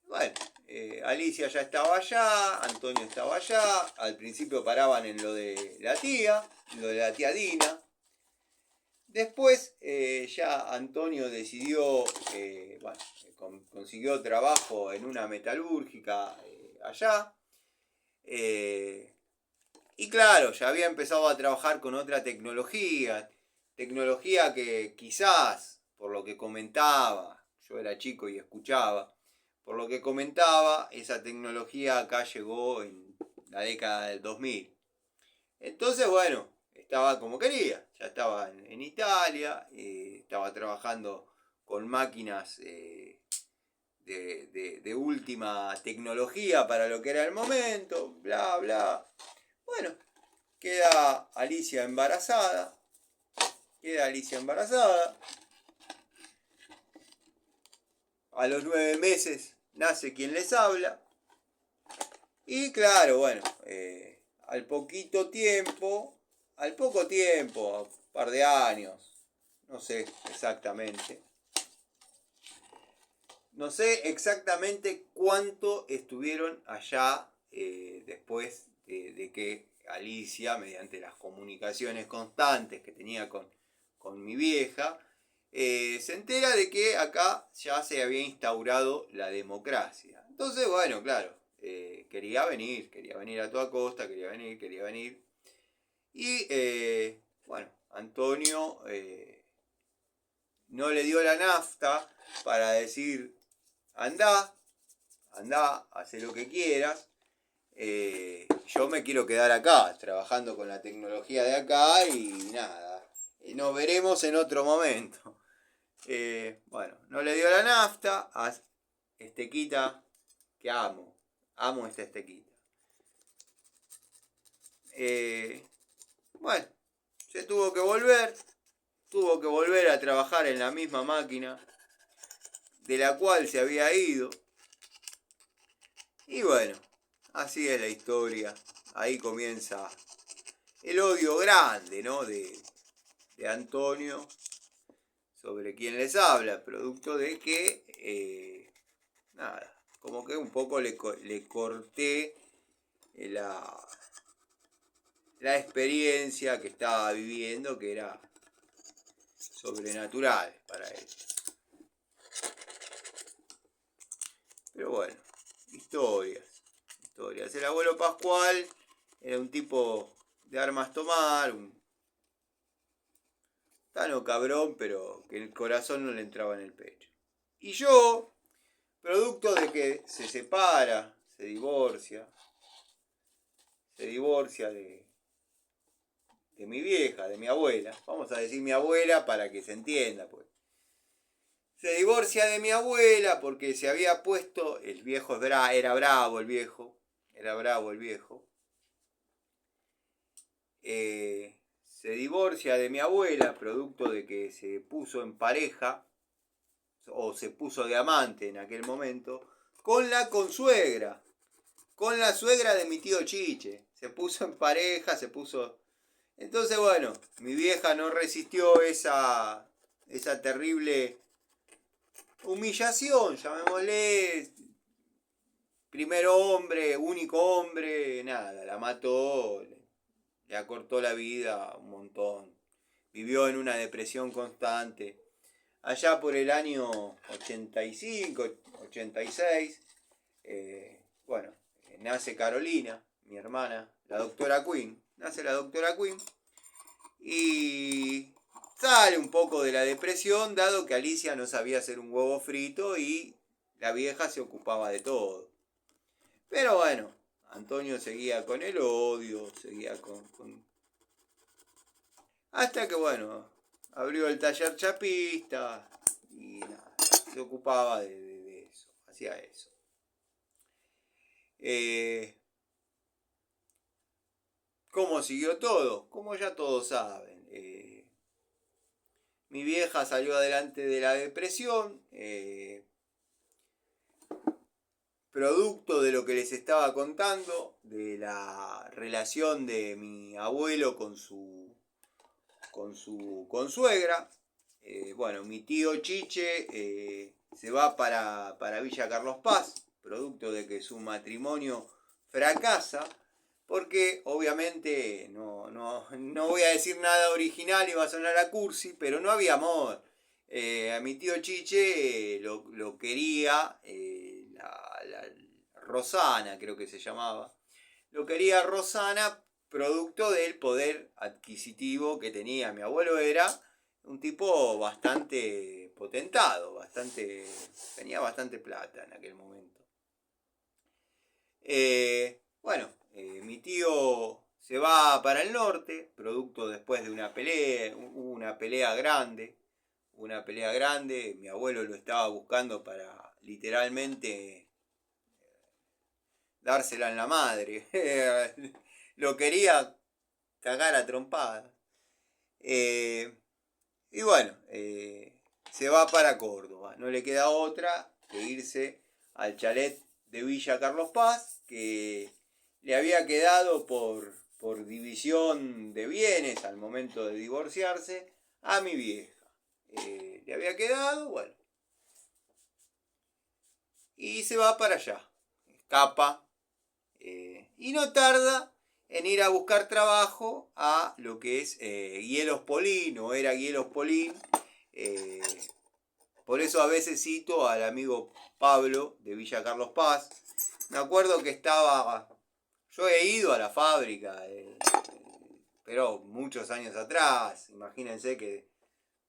Bueno, Alicia ya estaba allá, Antonio estaba allá, al principio paraban en lo de la tía Dina. Después ya Antonio decidió, consiguió trabajo en una metalúrgica allá. Y claro, ya había empezado a trabajar con otra tecnología que quizás, por lo que comentaba, yo era chico y escuchaba, por lo que comentaba, esa tecnología acá llegó en la década del 2000. Entonces, bueno, estaba como quería, ya estaba en Italia, estaba trabajando con máquinas de última tecnología para lo que era el momento, bla, bla. Bueno, queda Alicia embarazada. A los 9 meses nace quien les habla. Y claro, bueno, al poco tiempo, un par de años, no sé exactamente cuánto estuvieron allá después de que Alicia, mediante las comunicaciones constantes que tenía con mi vieja, se entera de que acá ya se había instaurado la democracia. Entonces, bueno, claro, quería venir a toda costa, quería venir. Y bueno, Antonio no le dio la nafta para decir, andá, haz lo que quieras. Yo me quiero quedar acá, trabajando con la tecnología de acá y nada, nos veremos en otro momento. Bueno, no le dio la nafta a Estequita, que amo esta Estequita. Bueno, se tuvo que volver a trabajar en la misma máquina de la cual se había ido. Y bueno, así es la historia. Ahí comienza el odio grande, ¿no? de Antonio sobre quien les habla, producto de que, nada, como que un poco le corté la experiencia que estaba viviendo, que era sobrenatural para él. Pero bueno, historias. El abuelo Pascual era un tipo de armas tomar, un tano cabrón, pero que el corazón no le entraba en el pecho. Y yo, producto de que se separa, se divorcia de mi vieja, de mi abuela. Vamos a decir mi abuela para que se entienda, pues. Se divorcia de mi abuela porque se había puesto, el viejo era bravo el viejo. Se divorcia de mi abuela producto de que se puso en pareja, o se puso de amante en aquel momento, con la consuegra, con la suegra de mi tío Chiche. Se puso en pareja, Entonces, bueno, mi vieja no resistió esa terrible humillación, llamémosle. Primer hombre, único hombre, nada, la mató, le acortó la vida un montón. Vivió en una depresión constante. Allá por el año 85, 86, bueno, nace Carolina, mi hermana, la doctora Quinn. Nace la doctora Quinn y sale un poco de la depresión, dado que Alicia no sabía hacer un huevo frito y la vieja se ocupaba de todo. Pero bueno, Antonio seguía con el odio, seguía con... Hasta que bueno, abrió el taller chapista y nada, se ocupaba de eso, hacía eso. ¿Cómo siguió todo? Como ya todos saben. Mi vieja salió adelante de la depresión, producto de lo que les estaba contando, de la relación de mi abuelo con su consuegra. Bueno, mi tío Chiche se va para Villa Carlos Paz, producto de que su matrimonio fracasa, porque obviamente no voy a decir nada original y va a sonar a cursi, pero no había amor. A mi tío Chiche lo quería la Rosana, creo que se llamaba. Lo quería Rosana, producto del poder adquisitivo que tenía. Mi abuelo era un tipo bastante potentado, tenía bastante plata en aquel momento. Bueno, mi tío se va para el norte, producto después de una pelea grande. Mi abuelo lo estaba buscando para literalmente dársela en la madre. Lo quería cagar a trompada. Y bueno, se va para Córdoba. No le queda otra que irse al chalet de Villa Carlos Paz, que le había quedado por división de bienes al momento de divorciarse a mi vieja. Le había quedado, bueno. Y se va para allá. Escapa. Y no tarda en ir a buscar trabajo a lo que es Hielos Polín, o era Hielos Polín. Por eso a veces cito al amigo Pablo de Villa Carlos Paz, me acuerdo que yo he ido a la fábrica, pero muchos años atrás. Imagínense que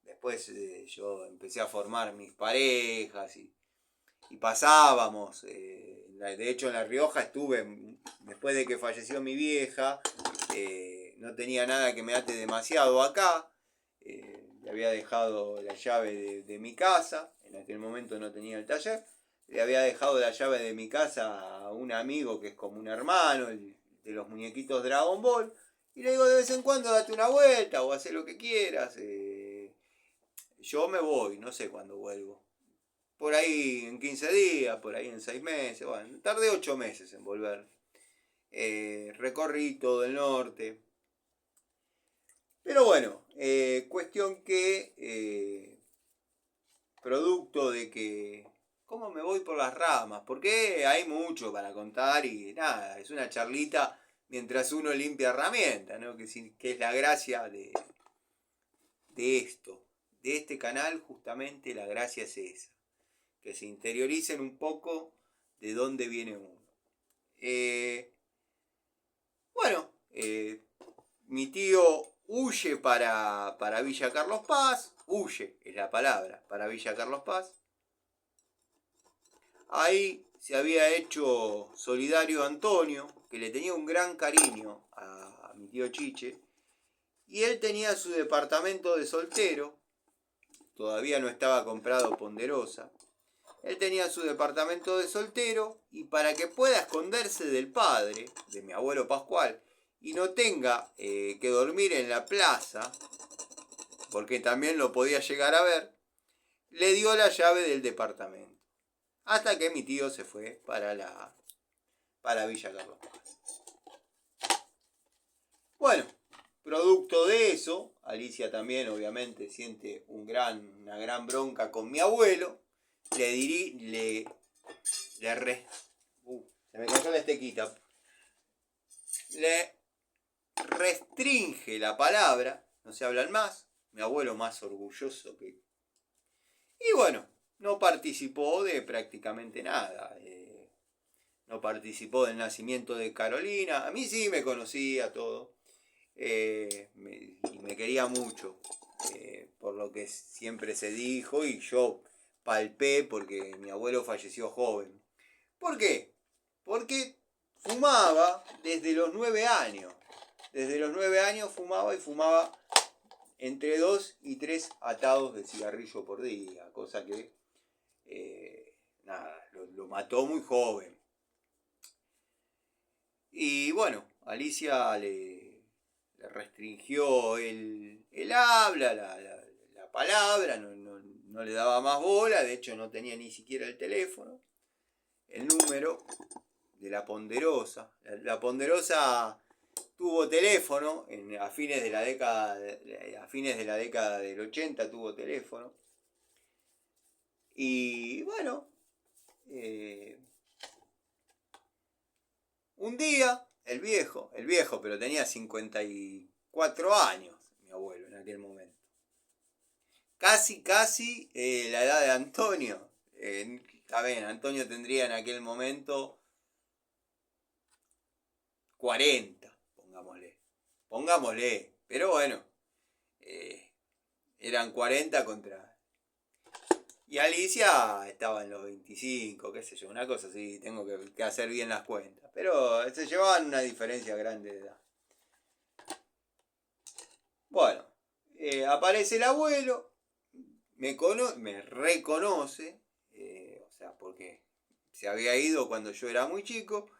después yo empecé a formar mis parejas y pasábamos. De hecho, en La Rioja estuve, después de que falleció mi vieja, no tenía nada que me ate demasiado acá. Le había dejado la llave de mi casa, en aquel momento no tenía el taller. Le había dejado la llave de mi casa a un amigo que es como un hermano, de los muñequitos Dragon Ball. Y le digo, de vez en cuando date una vuelta o haz lo que quieras. Yo me voy, no sé cuándo vuelvo. Por ahí en 15 días, por ahí en 6 meses. Bueno, tardé 8 meses en volver. Recorrí todo el norte. Pero bueno, cuestión que, producto de que, ¿cómo me voy por las ramas? Porque hay mucho para contar y nada, es una charlita mientras uno limpia herramientas, ¿no? Que es la gracia de esto, de este canal, justamente la gracia es esa, que se interioricen un poco de dónde viene uno. Bueno, mi tío huye para Villa Carlos Paz, huye es la palabra, para Villa Carlos Paz. Ahí se había hecho solidario Antonio, que le tenía un gran cariño a mi tío Chiche, y él tenía su departamento de soltero, todavía no estaba comprado Ponderosa. Él tenía su departamento de soltero y para que pueda esconderse del padre, de mi abuelo Pascual, y no tenga que dormir en la plaza, porque también lo podía llegar a ver, le dio la llave del departamento. Hasta que mi tío se fue para Villa Carlos Paz. Bueno, producto de eso, Alicia también obviamente siente una gran bronca con mi abuelo. Se me cayó la estequita. Le restringe la palabra, no se hablan más. Mi abuelo más orgulloso que... Y bueno, no participó de prácticamente nada. No participó del nacimiento de Carolina. A mí sí me conocía todo. Y me quería mucho. Por lo que siempre se dijo y yo palpé porque mi abuelo falleció joven. ¿Por qué? Porque fumaba desde los 9 años. Desde los 9 años fumaba y fumaba entre 2 y 3 atados de cigarrillo por día. Cosa que nada, lo mató muy joven. Y bueno, Alicia le restringió el habla, la palabra, no le daba más bola, de hecho no tenía ni siquiera el teléfono, el número de la Ponderosa. La Ponderosa tuvo teléfono a fines de la década del 80 tuvo teléfono. Y bueno, un día el viejo, pero tenía 54 años, mi abuelo en aquel momento. Casi la edad de Antonio. Está bien, Antonio tendría en aquel momento 40, pongámosle, pero bueno, eran 40 contra... Y Alicia estaba en los 25, qué sé yo, una cosa así, tengo que hacer bien las cuentas, pero se llevaban una diferencia grande de edad. Bueno, aparece el abuelo, me reconoce, o sea, porque se había ido cuando yo era muy chico,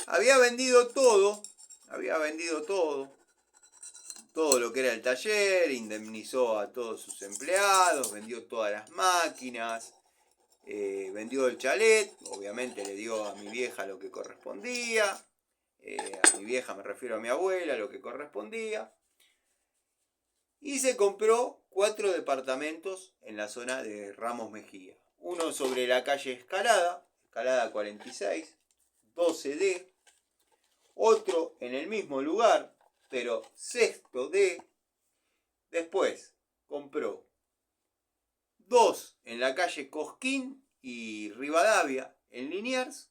había vendido todo lo que era el taller, indemnizó a todos sus empleados, vendió todas las máquinas, vendió el chalet, obviamente le dio a mi vieja lo que correspondía, a mi vieja me refiero a mi abuela, lo que correspondía, y se compró 4 departamentos en la zona de Ramos Mejía. Uno sobre la calle Escalada 46, 12D, otro en el mismo lugar, pero sexto D. Después compró 2 en la calle Cosquín y Rivadavia, en Liniers,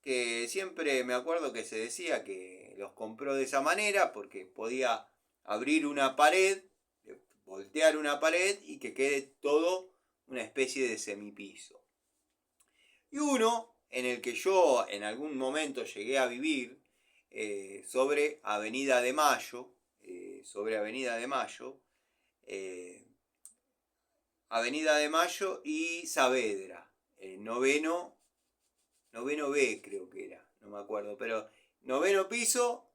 que siempre me acuerdo que se decía que los compró de esa manera porque podía abrir una pared, voltear una pared y que quede todo una especie de semipiso. Y uno en el que yo en algún momento llegué a vivir, sobre Avenida de Mayo, eh, Avenida de Mayo y Saavedra, noveno B creo que era, no me acuerdo, pero noveno piso,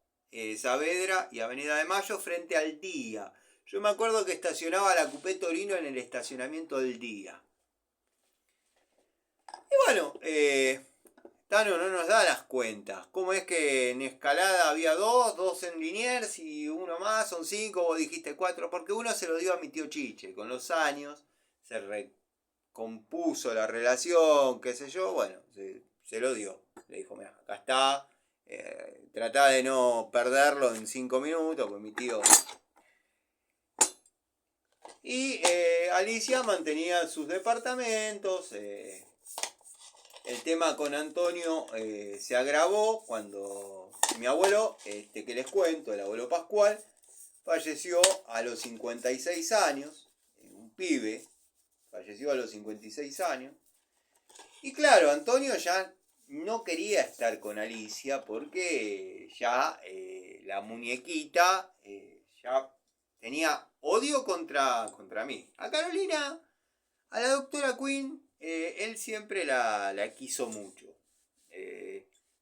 Saavedra y Avenida de Mayo frente al Día. Yo me acuerdo que estacionaba la Coupé Torino en el estacionamiento del Día. Y bueno, Tano no nos da las cuentas. ¿Cómo es que en Escalada había dos en Liniers y uno más, son 5, vos dijiste 4? Porque uno se lo dio a mi tío Chiche. Con los años se recompuso la relación, qué sé yo, bueno, se lo dio. Le dijo, mira, acá está, tratá de no perderlo en 5 minutos, pues mi tío... Y Alicia mantenía sus departamentos. El tema con Antonio se agravó cuando mi abuelo, que les cuento, el abuelo Pascual, falleció a los 56 años, un pibe, falleció a los 56 años. Y claro, Antonio ya no quería estar con Alicia porque ya la muñequita ya tenía odio contra mí. A Carolina, a la doctora Quinn, él siempre la quiso mucho.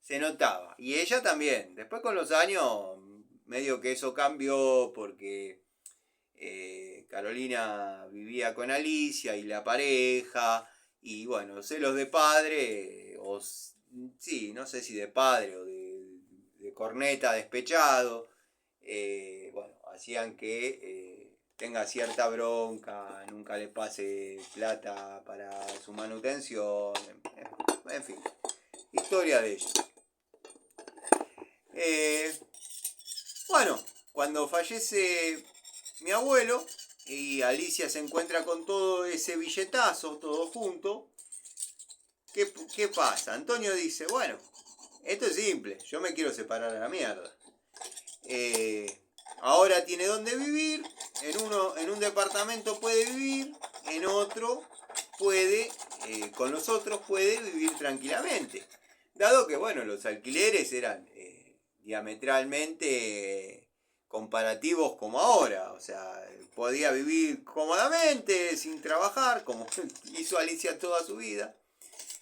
Se notaba. Y ella también. Después con los años, medio que eso cambió porque Carolina vivía con Alicia y la pareja. Y bueno, celos de padre, o sí, no sé si de padre o de corneta despechado, bueno, hacían que tenga cierta bronca, nunca le pase plata para su manutención, en fin, historia de ella. Bueno, cuando fallece mi abuelo y Alicia se encuentra con todo ese billetazo, todo junto, ¿qué pasa? Antonio dice, bueno, esto es simple, yo me quiero separar a la mierda. Ahora tiene donde vivir, en un departamento puede vivir, en otro puede, con los otros puede vivir tranquilamente. Dado que, bueno, los alquileres eran diametralmente comparativos como ahora. O sea, podía vivir cómodamente, sin trabajar, como hizo Alicia toda su vida.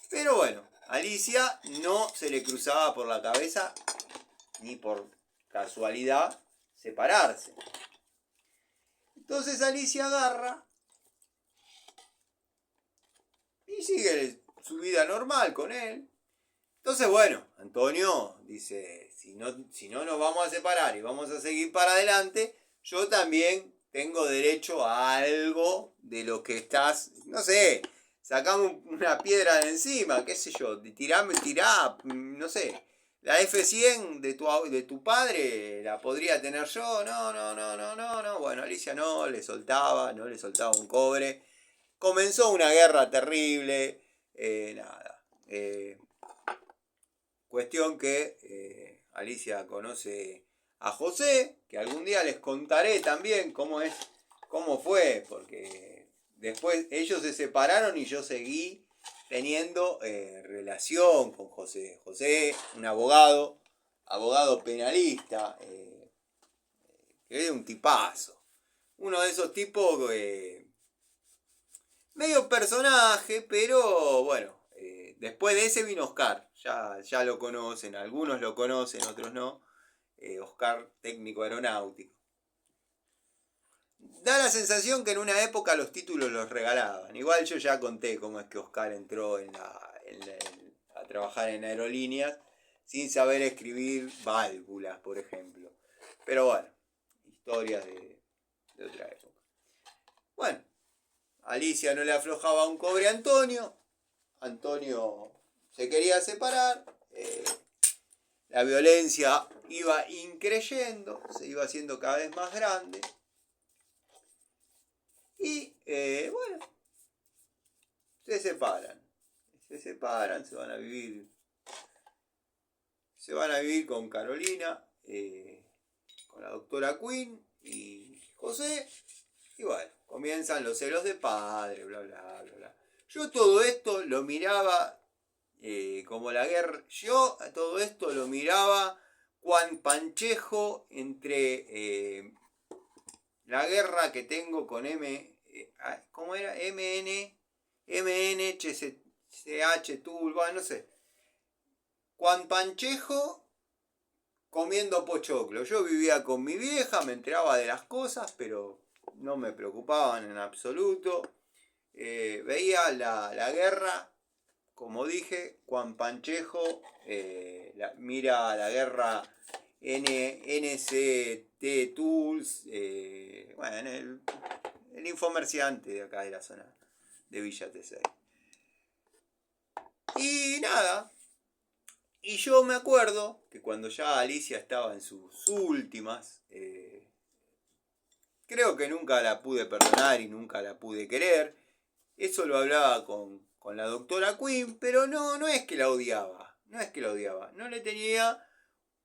Pero bueno, Alicia no se le cruzaba por la cabeza, ni por casualidad, separarse. Entonces Alicia agarra y sigue su vida normal con él. Entonces, bueno, Antonio dice, si no nos vamos a separar y vamos a seguir para adelante, yo también tengo derecho a algo de lo que estás, no sé, sacame una piedra de encima, qué sé yo, tirá, no sé, la F100 de tu padre la podría tener yo, no, bueno, Alicia no le soltaba un cobre, comenzó una guerra terrible, nada, cuestión que Alicia conoce a José, que algún día les contaré también cómo fue, porque después ellos se separaron y yo seguí teniendo relación con José. José, un abogado penalista, que es un tipazo. Uno de esos tipos medio personaje, pero bueno, después de ese vino Oscar, ya lo conocen, algunos lo conocen, otros no, Oscar, técnico aeronáutico. Da la sensación que en una época los títulos los regalaban. Igual yo ya conté cómo es que Oscar entró a trabajar en aerolíneas sin saber escribir válvulas, por ejemplo. Pero bueno, historias de otra época. Bueno, Alicia no le aflojaba un cobre a Antonio. Antonio se quería separar. La violencia iba increyendo, se iba haciendo cada vez más grande. Y bueno, se separan, se van a vivir se van a vivir con Carolina, con la doctora Quinn y José. Y bueno, comienzan los celos de padre, bla, bla, bla, bla. Yo todo esto lo miraba como la guerra. Yo todo esto lo miraba Juan Panchejo entre la guerra que tengo con ¿cómo era? MNCH Tool, bueno, no sé. Juan Panchejo comiendo pochoclo. Yo vivía con mi vieja, me enteraba de las cosas, pero no me preocupaban en absoluto. Veía la guerra, como dije, Juan Panchejo mira la guerra NCT Tools, bueno, el infomerciante de acá de la zona de Villa T6. Y nada, y yo me acuerdo que cuando ya Alicia estaba en sus últimas, creo que nunca la pude perdonar y nunca la pude querer. Eso lo hablaba con la doctora Quinn, pero no es que la odiaba. No es que la odiaba. No le tenía.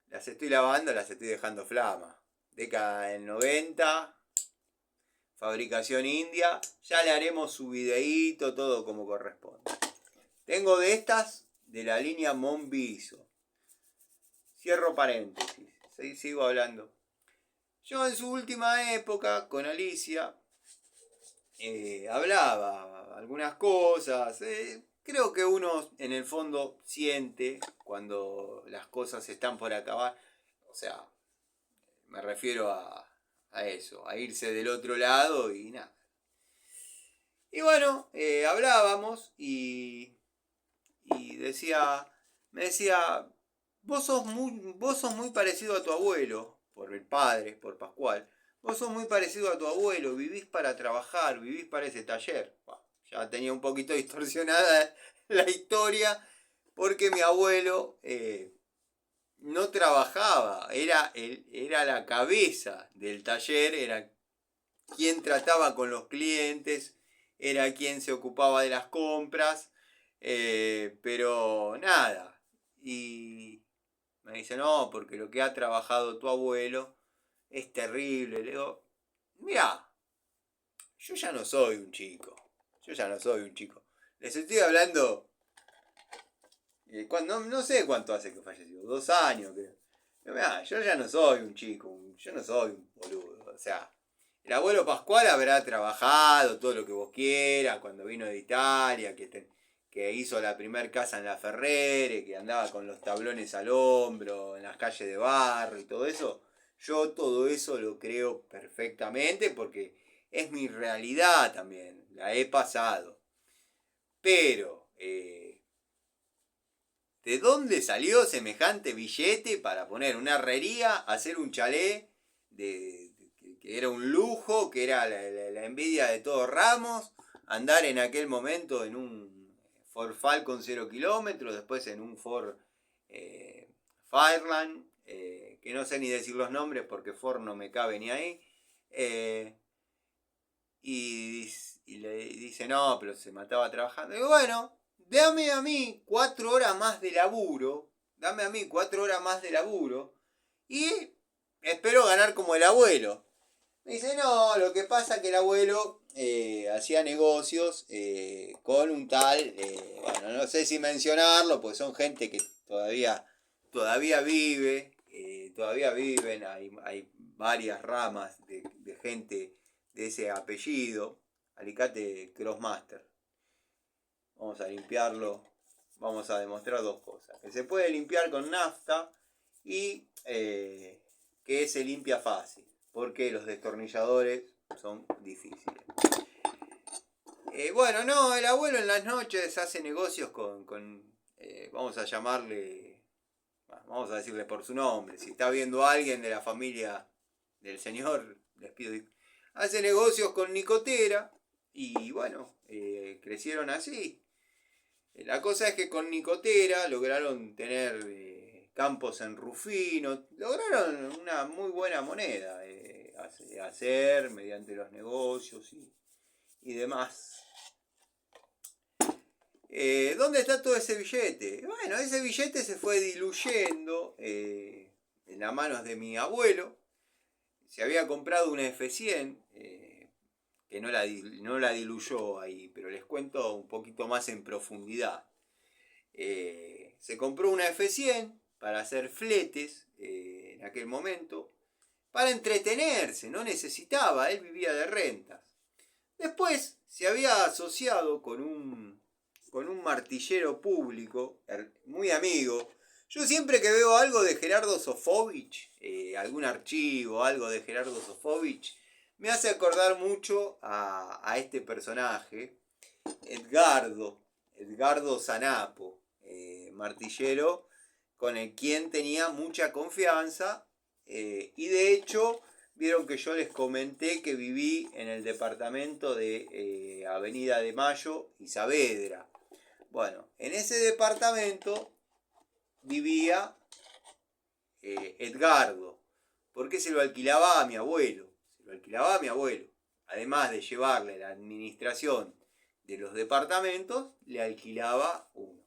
Las estoy lavando, las estoy dejando flama. Década del 90. Fabricación india. Ya le haremos su videíto, todo como corresponde. Tengo de estas de la línea Monviso. Cierro paréntesis. Sigo hablando. Yo en su última época con Alicia hablaba algunas cosas. Creo que uno en el fondo siente cuando las cosas están por acabar. O sea, me refiero a eso, a irse del otro lado y nada. Y bueno, hablábamos y me decía, vos sos muy parecido a tu abuelo, por el padre, por Pascual. Vos sos muy parecido a tu abuelo, vivís para trabajar, vivís para ese taller. Bueno, ya tenía un poquito distorsionada la historia, porque mi abuelo no trabajaba, era la cabeza del taller, era quien trataba con los clientes, era quien se ocupaba de las compras, pero nada. Y me dice, no, porque lo que ha trabajado tu abuelo es terrible. Le digo, mira, yo ya no soy un chico. Yo ya no soy un chico. Les estoy hablando. No sé cuánto hace que falleció. 2 años, creo. Pero mirá, yo ya no soy un chico. Yo no soy un boludo. O sea, el abuelo Pascual habrá trabajado todo lo que vos quieras. Cuando vino de Italia, que hizo la primer casa en la Ferrere, que andaba con los tablones al hombro, en las calles de barro y todo eso. Yo todo eso lo creo perfectamente porque es mi realidad también, la he pasado. Pero, ¿de dónde salió semejante billete para poner una herrería, hacer un chalet que era un lujo, que era la envidia de todos Ramos, andar en aquel momento en un Ford Falcon 0 kilómetros, después en un Ford Fireland, que no sé ni decir los nombres porque Ford no me cabe ni ahí, y le dice, no, pero se mataba trabajando. Y digo, bueno, dame a mí 4 horas más de laburo, y espero ganar como el abuelo. Me dice, no, lo que pasa es que el abuelo hacía negocios con un tal, bueno, no sé si mencionarlo, pues son gente que todavía vive, todavía viven, hay varias ramas de gente de ese apellido. Alicate Crossmaster. Vamos a limpiarlo, vamos a demostrar 2 cosas. Que se puede limpiar con nafta y que se limpia fácil, porque los destornilladores son difíciles. Bueno, no, el abuelo en las noches hace negocios con vamos a llamarle, vamos a decirle por su nombre. Si está viendo a alguien de la familia del señor, les pido. Hace negocios con Nicotera y bueno, crecieron así. La cosa es que con Nicotera lograron tener campos en Rufino, lograron una muy buena moneda hacer mediante los negocios y demás. ¿Dónde está todo ese billete? Bueno, ese billete se fue diluyendo en las manos de mi abuelo. Se había comprado una F100, que no la diluyó ahí, pero les cuento un poquito más en profundidad. Se compró una F100 para hacer fletes en aquel momento, para entretenerse, no necesitaba, él vivía de rentas. Después se había asociado con un martillero público, muy amigo. Yo siempre que veo algo de Gerardo Sofovich, algún archivo, algo de Gerardo Sofovich, me hace acordar mucho a este personaje, Edgardo Zanapo, martillero con el quien tenía mucha confianza, y de hecho vieron que yo les comenté que viví en el departamento de Avenida de Mayo y Saavedra. Bueno, en ese departamento vivía Edgardo, porque se lo alquilaba a mi abuelo. Se lo alquilaba a mi abuelo. Además de llevarle la administración de los departamentos, le alquilaba uno.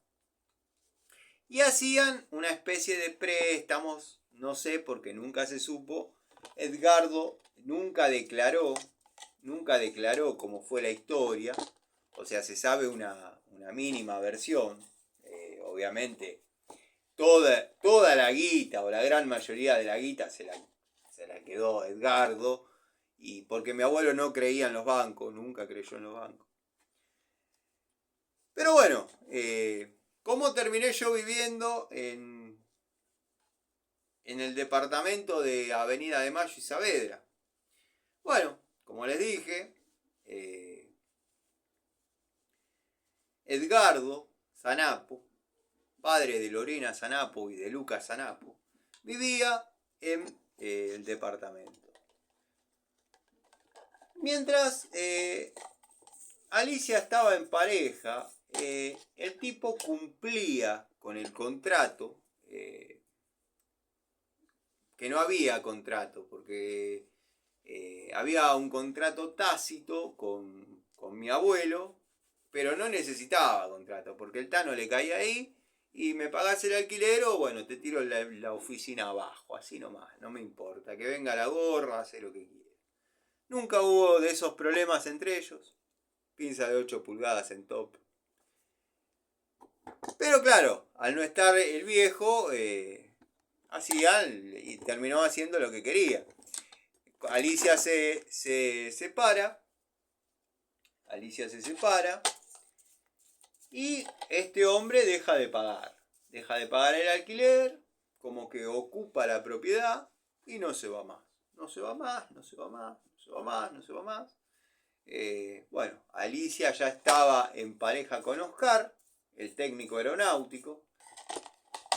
Y hacían una especie de préstamos, no sé, porque nunca se supo. Edgardo nunca declaró cómo fue la historia. O sea, se sabe una mínima versión. Obviamente, toda la guita, o la gran mayoría de la guita, se la quedó Edgardo. Y porque mi abuelo no creía en los bancos, nunca creyó en los bancos. Pero bueno, ¿cómo terminé yo viviendo en el departamento de Avenida de Mayo y Saavedra? Bueno, como les dije, Edgardo Zanapo, padre de Lorena Zanapo y de Lucas Zanapo, vivía en el departamento. Mientras Alicia estaba en pareja, el tipo cumplía con el contrato, que no había contrato, porque había un contrato tácito con mi abuelo, pero no necesitaba contrato, porque el Tano le caía ahí y me pagás el alquiler o bueno, te tiro la oficina abajo, así nomás, no me importa, que venga la gorra, hace lo que quiera. Nunca hubo de esos problemas entre ellos. Pinza de 8 pulgadas en top. Pero claro, al no estar el viejo, hacían y terminó haciendo lo que quería. Alicia se separa. Alicia se separa. Y este hombre deja de pagar. Deja de pagar el alquiler, como que ocupa la propiedad y no se va más. No se va más, no se va más, no se va más, no se va más. Bueno, Alicia ya estaba en pareja con Oscar, el técnico aeronáutico.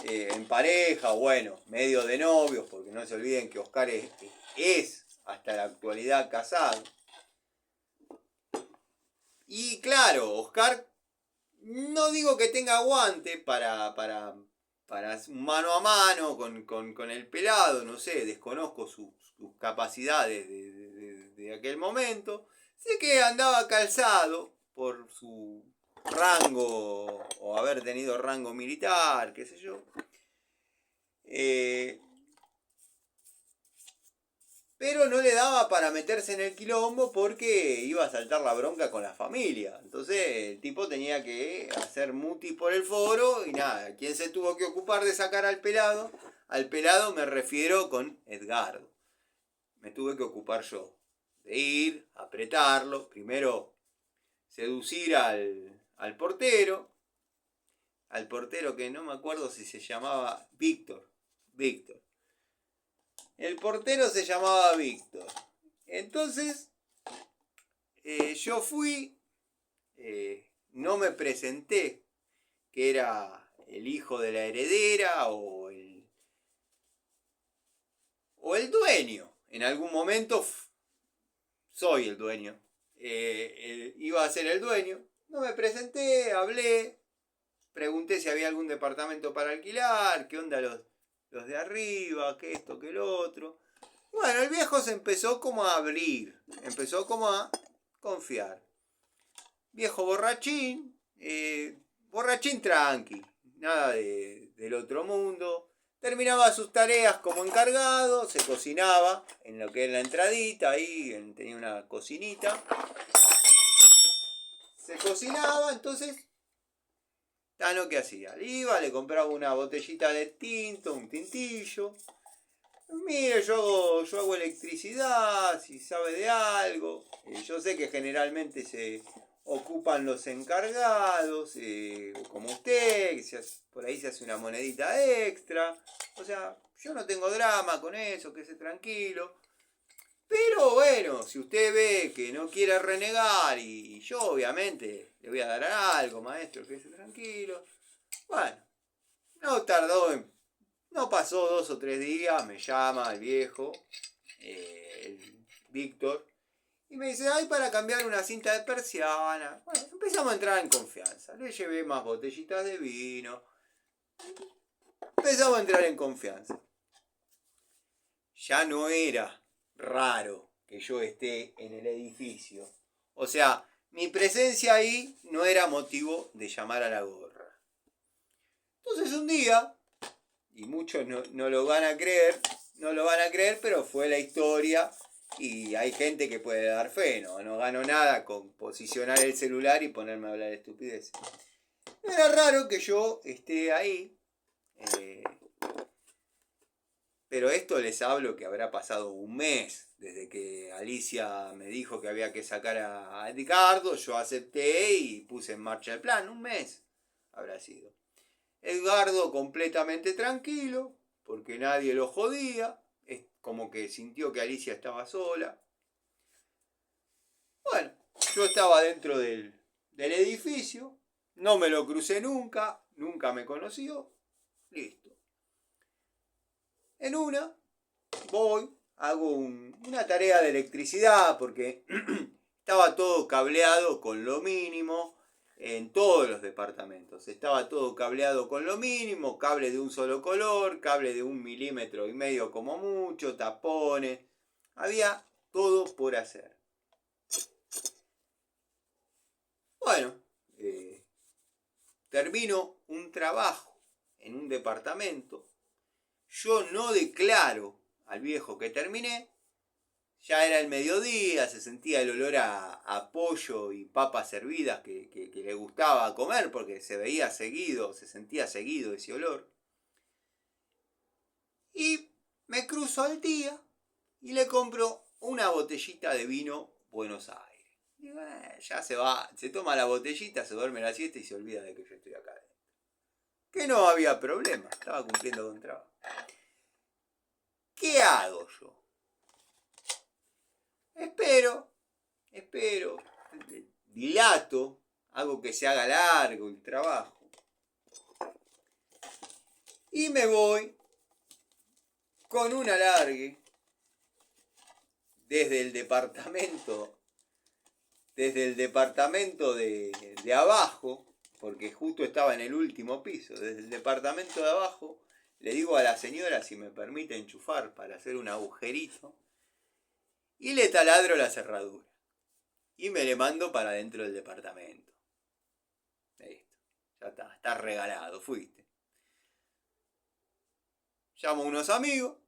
En pareja, bueno, medio de novios, porque no se olviden que Oscar es hasta la actualidad casado. Y claro, Oscar, no digo que tenga aguante para mano a mano con el pelado, no sé, desconozco sus capacidades de aquel momento. Sé que andaba calzado por su rango o haber tenido rango militar, qué sé yo. Pero no le daba para meterse en el quilombo porque iba a saltar la bronca con la familia. Entonces el tipo tenía que hacer mutis por el foro y nada. ¿Quién se tuvo que ocupar de sacar al pelado? Al pelado me refiero con Edgardo. Me tuve que ocupar yo. De ir, apretarlo. Primero seducir al portero. Al portero que no me acuerdo si se llamaba Víctor. El portero se llamaba Víctor. Entonces, yo fui, no me presenté, que era el hijo de la heredera o el dueño. En algún momento soy el dueño. Iba a ser el dueño. No me presenté, hablé, pregunté si había algún departamento para alquilar, qué onda los de arriba, que esto, que lo otro. Bueno, el viejo se empezó como a abrir, empezó como a confiar. Viejo borrachín, borrachín tranqui, nada del otro mundo. Terminaba sus tareas como encargado, se cocinaba en lo que es la entradita, ahí tenía una cocinita. Se cocinaba, entonces, Tano, ¿qué hacía? Iba, le compraba una botellita de tinto, un tintillo. Mire, yo hago electricidad, si sabe de algo. Yo sé que generalmente se ocupan los encargados, como usted, que por ahí se hace una monedita extra. O sea, yo no tengo drama con eso, quédese tranquilo. Pero bueno, si usted ve que no quiere renegar y yo obviamente le voy a dar algo, maestro, quédese tranquilo. Bueno, no tardó no pasó 2 o 3 días, me llama el viejo, el Víctor, y me dice, ay, para cambiar una cinta de persiana. Bueno, empezamos a entrar en confianza. Le llevé más botellitas de vino. Empezamos a entrar en confianza. Ya no era raro que yo esté en el edificio. O sea, mi presencia ahí no era motivo de llamar a la gorra. Entonces un día, y muchos no lo van a creer, pero fue la historia y hay gente que puede dar fe, no gano nada con posicionar el celular y ponerme a hablar de estupidez. No era raro que yo esté ahí, pero esto les hablo que habrá pasado un mes desde que Alicia me dijo que había que sacar a Edgardo, yo acepté y puse en marcha el plan. Un mes habrá sido. Edgardo completamente tranquilo, porque nadie lo jodía, es como que sintió que Alicia estaba sola. Bueno, yo estaba dentro del edificio, no me lo crucé nunca me conoció, listo. En una, voy, hago una tarea de electricidad, porque estaba todo cableado con lo mínimo, en todos los departamentos. Estaba todo cableado con lo mínimo, cable de un solo color, cable de 1,5 milímetros como mucho, tapones. Había todo por hacer. Bueno, termino un trabajo en un departamento. Yo no declaro al viejo que terminé. Ya era el mediodía, se sentía el olor a pollo y papas hervidas que le gustaba comer porque se veía seguido, se sentía seguido ese olor. Y me cruzo al día y le compro una botellita de vino Buenos Aires. Digo, ya se va, se toma la botellita, se duerme la siesta y se olvida de que yo estoy acá adentro. Que no había problema, estaba cumpliendo con trabajo. ¿Qué hago yo? Espero, dilato, hago que se haga largo el trabajo. Y me voy con un alargue desde el departamento de abajo, porque justo estaba en el último piso, desde el departamento de abajo, le digo a la señora si me permite enchufar para hacer un agujerito, y le taladro la cerradura. Y me le mando para dentro del departamento. Listo. Ya está regalado, fuiste. Llamo a unos amigos.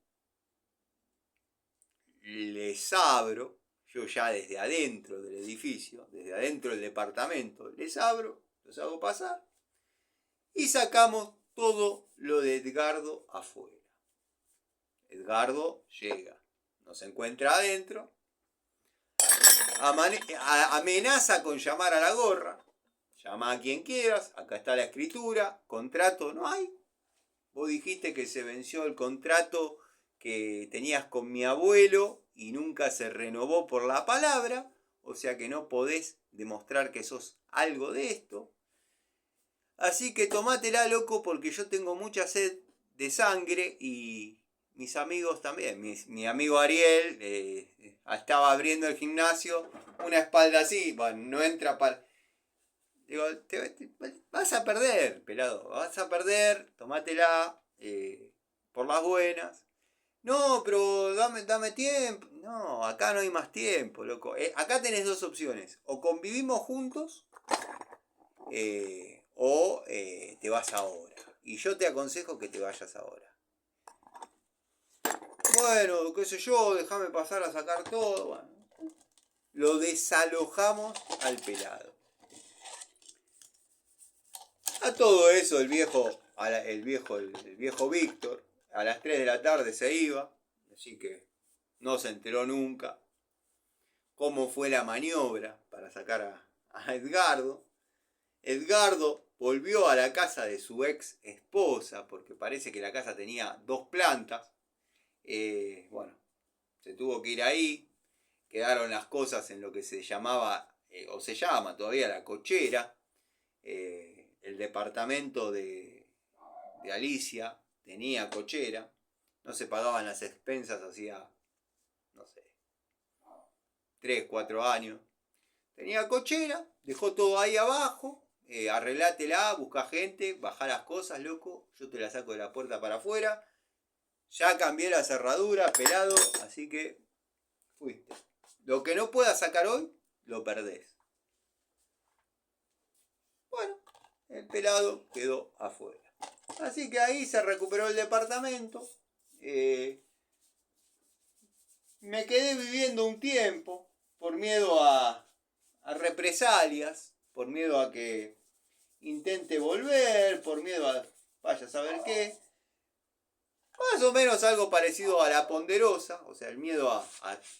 Les abro. Yo ya desde adentro del edificio, desde adentro del departamento, les abro, los hago pasar. Y sacamos todo lo de Edgardo afuera. Edgardo llega. Nos encuentra adentro. Amenaza con llamar a la gorra. Llama a quien quieras, acá está la escritura, contrato no hay. Vos dijiste que se venció el contrato que tenías con mi abuelo y nunca se renovó por la palabra, o sea que no podés demostrar que sos algo de esto. Así que tomátela, loco, porque yo tengo mucha sed de sangre y mis amigos también. Mi amigo Ariel estaba abriendo el gimnasio, una espalda así, bueno, no entra para... Digo, vas a perder, pelado, vas a perder, tomátela por las buenas. No, pero dame tiempo. No, acá no hay más tiempo, loco. Acá tenés dos opciones. O convivimos juntos, o te vas ahora. Y yo te aconsejo que te vayas ahora. Bueno, qué sé yo, déjame pasar a sacar todo. Bueno, lo desalojamos al pelado. A todo eso el viejo Víctor a las 3 de la tarde se iba, así que no se enteró nunca cómo fue la maniobra para sacar a Edgardo. Edgardo volvió a la casa de su ex esposa, porque parece que la casa tenía 2 plantas. Bueno, se tuvo que ir ahí, quedaron las cosas en lo que se llamaba, o se llama todavía, la cochera. El departamento de Alicia tenía cochera, no se pagaban las expensas hacía, no sé, 3, 4 años. Tenía cochera, dejó todo ahí abajo, arreglátela, busca gente, bajá las cosas, loco, yo te la saco de la puerta para afuera. Ya cambié la cerradura, pelado, así que fuiste. Lo que no puedas sacar hoy, lo perdés. Bueno, el pelado quedó afuera. Así que ahí se recuperó el departamento. Me quedé viviendo un tiempo por miedo a represalias, por miedo a que intente volver, por miedo a vaya a saber qué. Más o menos algo parecido a la ponderosa, o sea, el miedo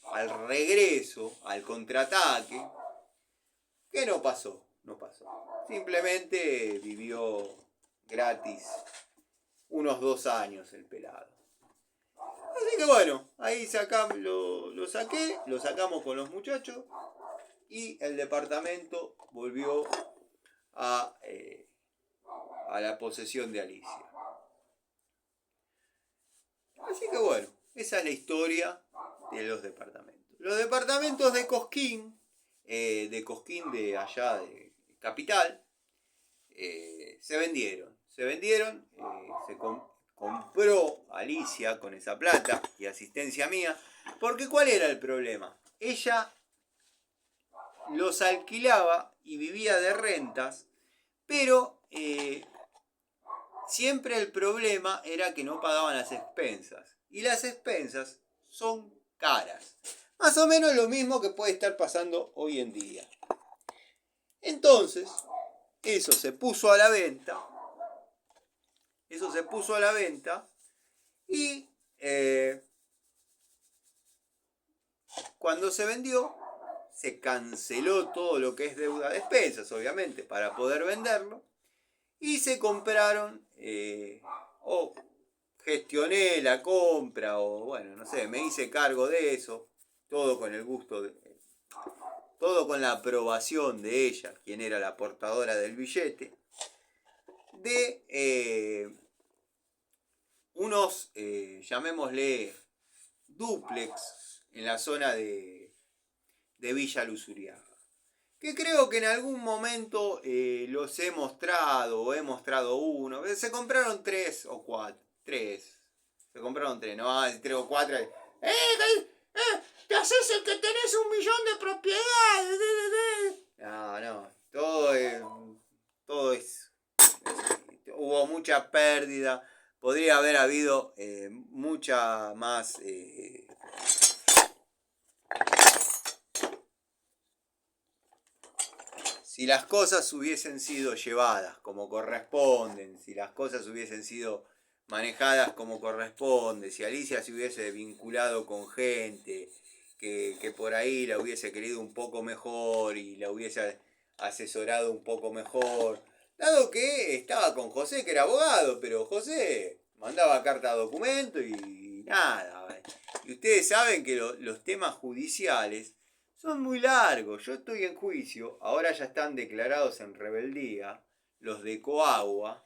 al regreso, al contraataque, que no pasó, no pasó. Simplemente vivió gratis unos 2 años el pelado. Así que bueno, ahí lo saqué, lo sacamos con los muchachos y el departamento volvió a la posesión de Alicia. Así que bueno, esa es la historia de los departamentos. Los departamentos de Cosquín de allá de Capital, se vendieron. Se compró Alicia con esa plata y asistencia mía. Porque ¿cuál era el problema? Ella los alquilaba y vivía de rentas, pero siempre el problema era que no pagaban las expensas. Y las expensas son caras. Más o menos lo mismo que puede estar pasando hoy en día. Entonces, eso se puso a la venta. Y cuando se vendió, se canceló todo lo que es deuda de expensas, obviamente, para poder venderlo. Y se compraron, o gestioné la compra, o bueno, no sé, me hice cargo de eso. Todo con el gusto, todo con la aprobación de ella, quien era la portadora del billete, de unos, llamémosle, dúplex en la zona de Villa Luzuriaga. Que creo que en algún momento los he mostrado, o he mostrado uno. Se compraron 3 o 4. 3. Se compraron 3, no, 3 o 4. Te haces el que tenés 1 millón de propiedades. No, todo es. Hubo mucha pérdida. Podría haber habido mucha más. Si las cosas hubiesen sido llevadas como corresponden, si las cosas hubiesen sido manejadas como corresponde, si Alicia se hubiese vinculado con gente que por ahí la hubiese querido un poco mejor y la hubiese asesorado un poco mejor, dado que estaba con José, que era abogado, pero José mandaba carta a documento y nada. Y ustedes saben que los temas judiciales son muy largos. Yo estoy en juicio, ahora ya están declarados en rebeldía los de Coagua,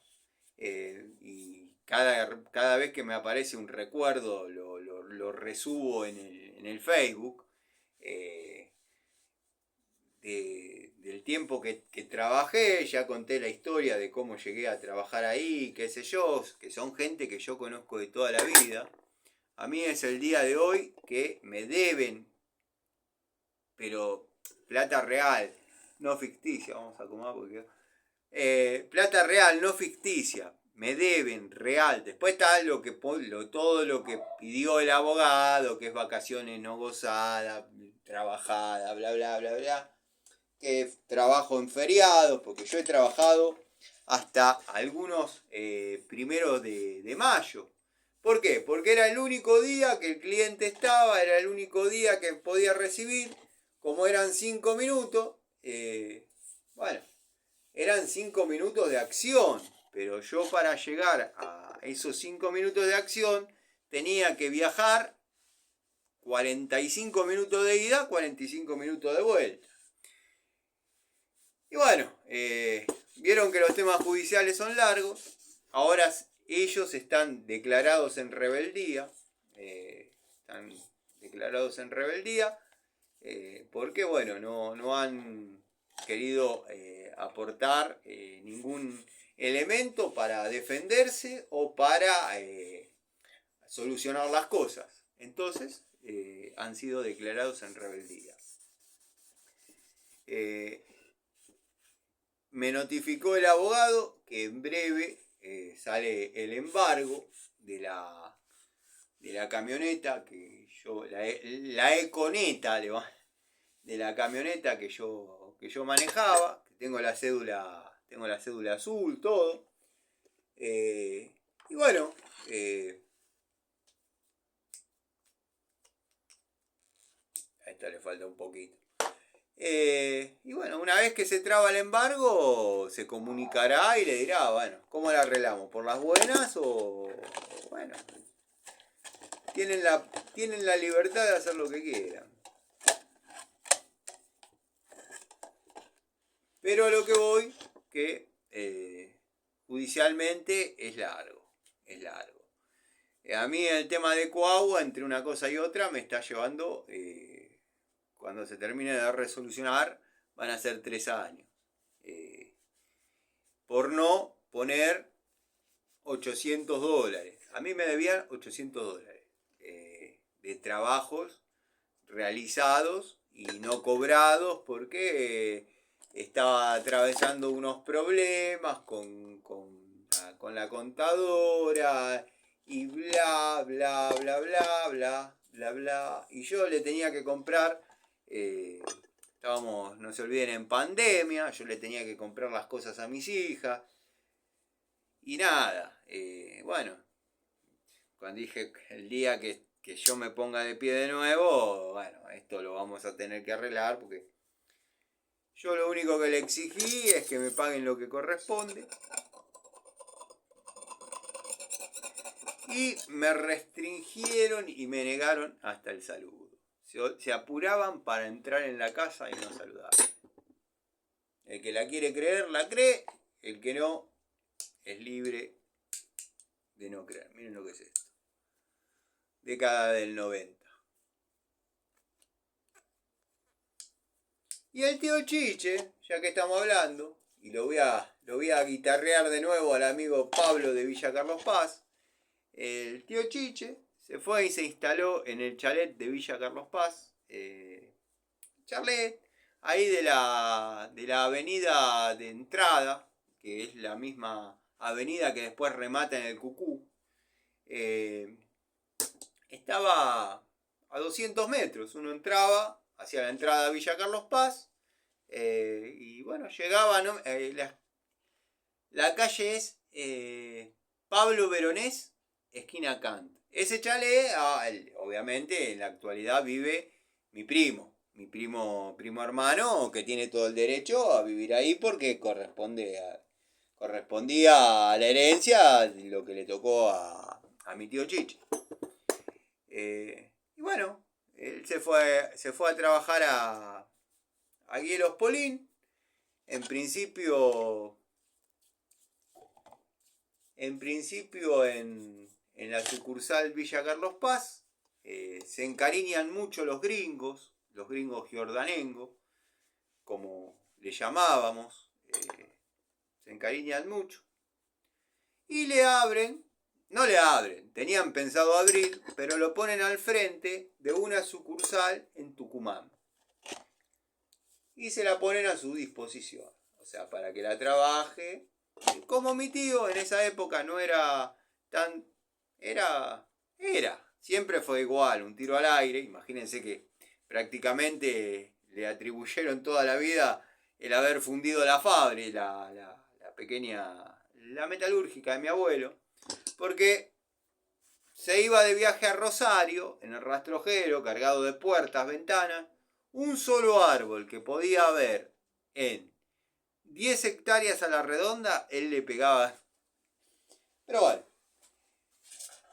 y cada vez que me aparece un recuerdo lo resubo en el Facebook, del tiempo que trabajé. Ya conté la historia de cómo llegué a trabajar ahí, qué sé yo, que son gente que yo conozco de toda la vida. A mí es el día de hoy que me deben, pero plata real, no ficticia, vamos a acomodar porque Plata real, no ficticia. Me deben real. Después está todo lo que pidió el abogado, que es vacaciones no gozadas, trabajada, bla, bla, bla, bla. Que trabajo en feriados, porque yo he trabajado hasta algunos primeros de mayo. ¿Por qué? Porque era el único día que el cliente estaba, era el único día que podía recibir. Como eran 5 minutos, bueno, eran 5 minutos de acción. Pero yo para llegar a esos 5 minutos de acción tenía que viajar 45 minutos de ida, 45 minutos de vuelta. Y bueno, vieron que los temas judiciales son largos. Ahora ellos están declarados en rebeldía. Porque bueno, no han querido aportar ningún elemento para defenderse o para solucionar las cosas. Entonces han sido declarados en rebeldía. Me notificó el abogado que en breve sale el embargo de la camioneta que yo, la Econeta de la camioneta que yo manejaba, que tengo la cédula azul, todo. Y bueno, a esta le falta un poquito. Y bueno, una vez que se traba el embargo, se comunicará y le dirá, bueno, ¿cómo la arreglamos? ¿Por las buenas o...? Bueno, tienen la libertad de hacer lo que quieran. Pero a lo que voy, que judicialmente es largo. A mí el tema de Coagua, entre una cosa y otra, me está llevando... cuando se termine de resolucionar, van a ser 3 años. Por no poner $800. A mí me debían $800 de trabajos realizados y no cobrados porque estaba atravesando unos problemas con la contadora y bla, bla, bla, bla, bla, bla, bla. Y yo le tenía que comprar... estábamos, no se olviden, en pandemia. Yo le tenía que comprar las cosas a mis hijas. Y nada, bueno, cuando dije el día que yo me ponga de pie de nuevo, bueno, esto lo vamos a tener que arreglar porque yo lo único que le exigí es que me paguen lo que corresponde. Y me restringieron y me negaron hasta el saludo. Se apuraban para entrar en la casa y no saludar. El que la quiere creer, la cree. El que no, es libre de no creer. Miren lo que es esto. Década del 90. Y el tío Chiche, ya que estamos hablando, y lo voy a guitarrear de nuevo al amigo Pablo de Villa Carlos Paz. El tío Chiche se fue y se instaló en el chalet de Villa Carlos Paz. Chalet, ahí de la avenida de entrada, que es la misma avenida que después remata en el Cucú. Estaba a 200 metros. Uno entraba hacia la entrada de Villa Carlos Paz. Y bueno, llegaba, ¿no? La calle es Pablo Veronés, esquina Kant. Ese chalet, obviamente, en la actualidad vive mi primo hermano, que tiene todo el derecho a vivir ahí porque correspondía a la herencia lo que le tocó a mi tío Chiche. Y bueno, él se fue a trabajar a Guielos Polín. En principio en la sucursal Villa Carlos Paz. Se encariñan mucho los gringos giordanengos, como le llamábamos. Se encariñan mucho. Y no le abren, tenían pensado abrir, pero lo ponen al frente de una sucursal en Tucumán. Y se la ponen a su disposición. O sea, para que la trabaje. Como mi tío en esa época no era tan... Siempre fue igual, un tiro al aire. Imagínense que prácticamente le atribuyeron toda la vida el haber fundido la fábrica, la pequeña, la metalúrgica de mi abuelo. Porque se iba de viaje a Rosario, en el rastrojero, cargado de puertas, ventanas, un solo árbol que podía haber en 10 hectáreas a la redonda, él le pegaba. Pero bueno.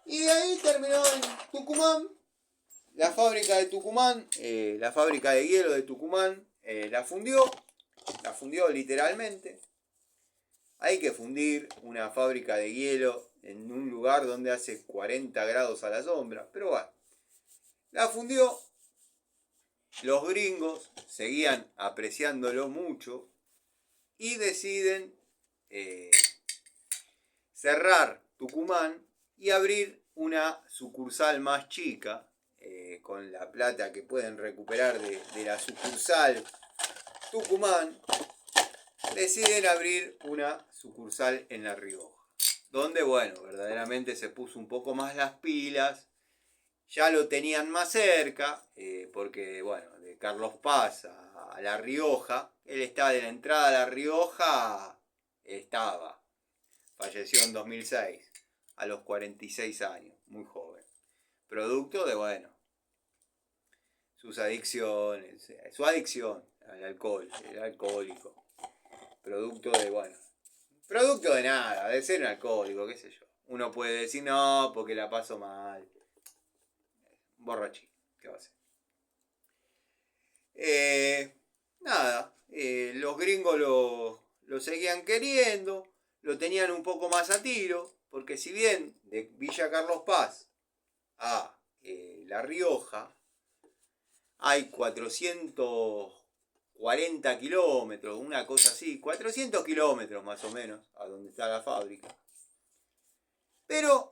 Y de ahí terminó en Tucumán, la fábrica de Tucumán, la fábrica de hielo de Tucumán, la fundió literalmente. Hay que fundir una fábrica de hielo en un lugar donde hace 40 grados a la sombra, pero bueno, la fundió. Los gringos seguían apreciándolo mucho y deciden cerrar Tucumán y abrir una sucursal más chica, con la plata que pueden recuperar de la sucursal Tucumán. Deciden abrir una sucursal en La Rioja, donde, bueno, verdaderamente se puso un poco más las pilas. Ya lo tenían más cerca, porque, bueno, de Carlos Paz a La Rioja, él estaba de la entrada a La Rioja, falleció en 2006, a los 46 años, muy joven. Producto de, bueno, sus adicciones, su adicción al alcohol, era alcohólico. Producto de nada, de ser un alcohólico, qué sé yo. Uno puede decir, no, porque la paso mal. Borrachín, ¿qué va a hacer? Nada, los gringos lo seguían queriendo, lo tenían un poco más a tiro, porque si bien de Villa Carlos Paz a La Rioja hay 440 kilómetros, una cosa así, 400 kilómetros más o menos, a donde está la fábrica. Pero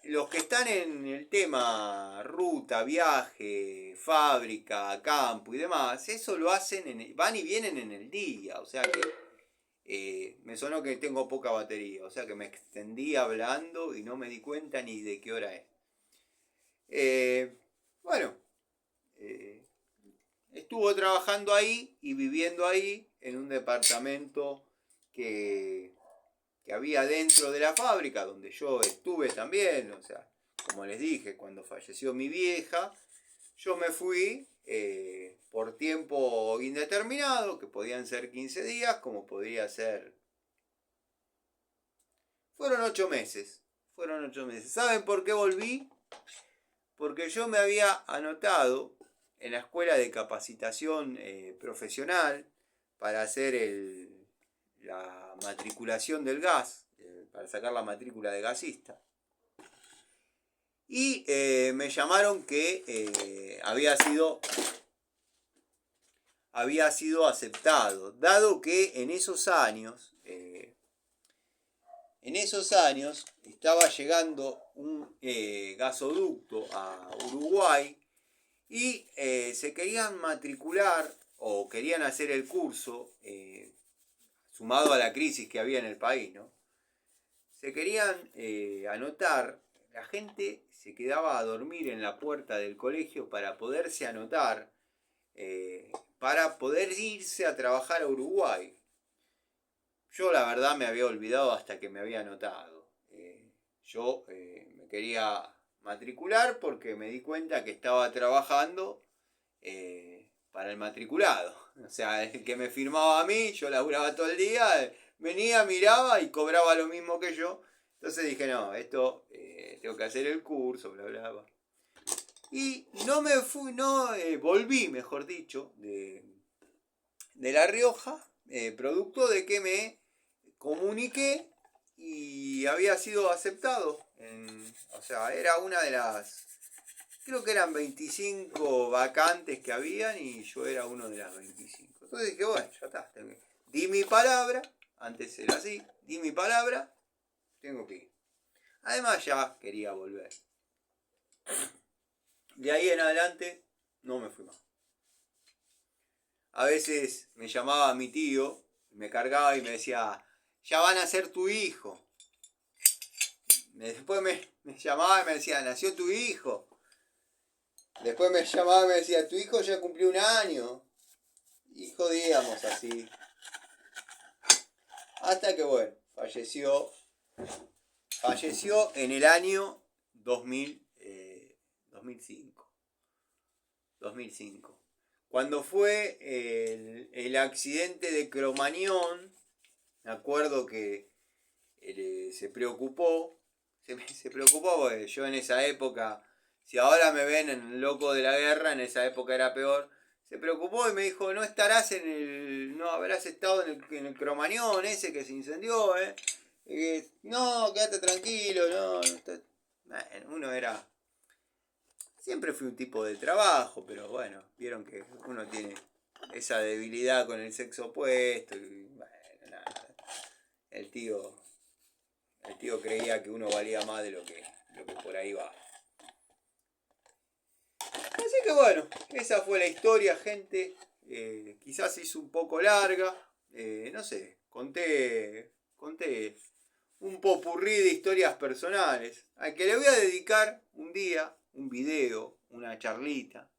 los que están en el tema ruta, viaje, fábrica, campo y demás, eso lo hacen, van y vienen en el día. O sea que me sonó que tengo poca batería. O sea que me extendí hablando y no me di cuenta ni de qué hora es. Bueno, estuvo trabajando ahí y viviendo ahí en un departamento que había dentro de la fábrica, donde yo estuve también. O sea, como les dije, cuando falleció mi vieja, yo me fui por tiempo indeterminado, que podían ser 15 días, como podría ser... Fueron 8 meses. ¿Saben por qué volví? Porque yo me había anotado en la escuela de capacitación profesional para hacer la matriculación del gas, para sacar la matrícula de gasista. Y me llamaron que había sido aceptado, dado que en esos años estaba llegando un gasoducto a Uruguay y se querían matricular o querían hacer el curso, sumado a la crisis que había en el país, ¿no? Se querían anotar, la gente se quedaba a dormir en la puerta del colegio para poderse anotar, para poder irse a trabajar a Uruguay. Yo la verdad me había olvidado hasta que me había anotado. Yo me quería matricular porque me di cuenta que estaba trabajando para el matriculado. O sea, el que me firmaba a mí, yo laburaba todo el día, venía, miraba y cobraba lo mismo que yo. Entonces dije, no, esto tengo que hacer el curso, bla, bla, bla. Y volví, mejor dicho, de La Rioja, producto de que me comuniqué y había sido aceptado. O sea, era una de las... Creo que eran 25 vacantes que habían y yo era uno de las 25. Entonces dije, bueno, ya está. Di mi palabra, antes era así, di mi palabra, tengo que ir. Además ya quería volver. De ahí en adelante no me fui más. A veces me llamaba mi tío me cargaba y me decía, ya van a ser tu hijo. Después me llamaba y me decía, nació tu hijo. Después me llamaba y me decía, tu hijo ya cumplió 1 año. Y jodíamos así. Hasta que, bueno, falleció en el año 2005. 2005. Cuando fue el accidente de Cromañón, me acuerdo que se preocupó porque yo en esa época, si ahora me ven en loco de la guerra, en esa época era peor. Se preocupó y me dijo, no habrás estado en el Cromañón ese que se incendió, no, quédate tranquilo, no está. Bueno, uno era, siempre fui un tipo de trabajo, pero bueno, vieron que uno tiene esa debilidad con el sexo opuesto y bueno, nada. El tío creía que uno valía más de lo que por ahí va. Así que bueno, esa fue la historia, gente. Quizás se hizo un poco larga. No sé, conté un popurrí de historias personales. Al que le voy a dedicar un día, un video, una charlita.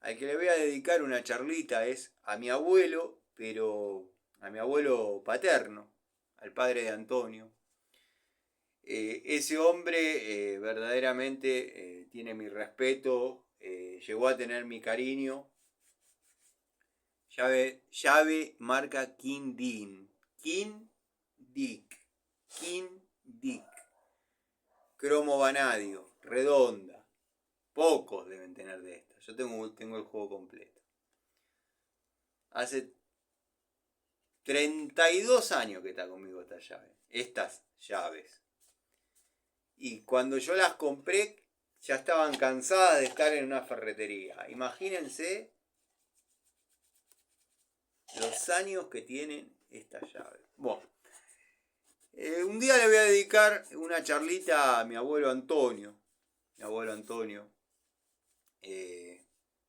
Al que le voy a dedicar una charlita es a mi abuelo, pero a mi abuelo paterno, al padre de Antonio. Ese hombre verdaderamente tiene mi respeto, llegó a tener mi cariño. Llave marca King Dick. Cromo vanadio, redonda. Pocos deben tener de esta. Yo tengo el juego completo. Hace 32 años que está conmigo estas llaves. Y cuando yo las compré, ya estaban cansadas de estar en una ferretería. Imagínense los años que tienen estas llaves. Bueno, un día le voy a dedicar una charlita a mi abuelo Antonio.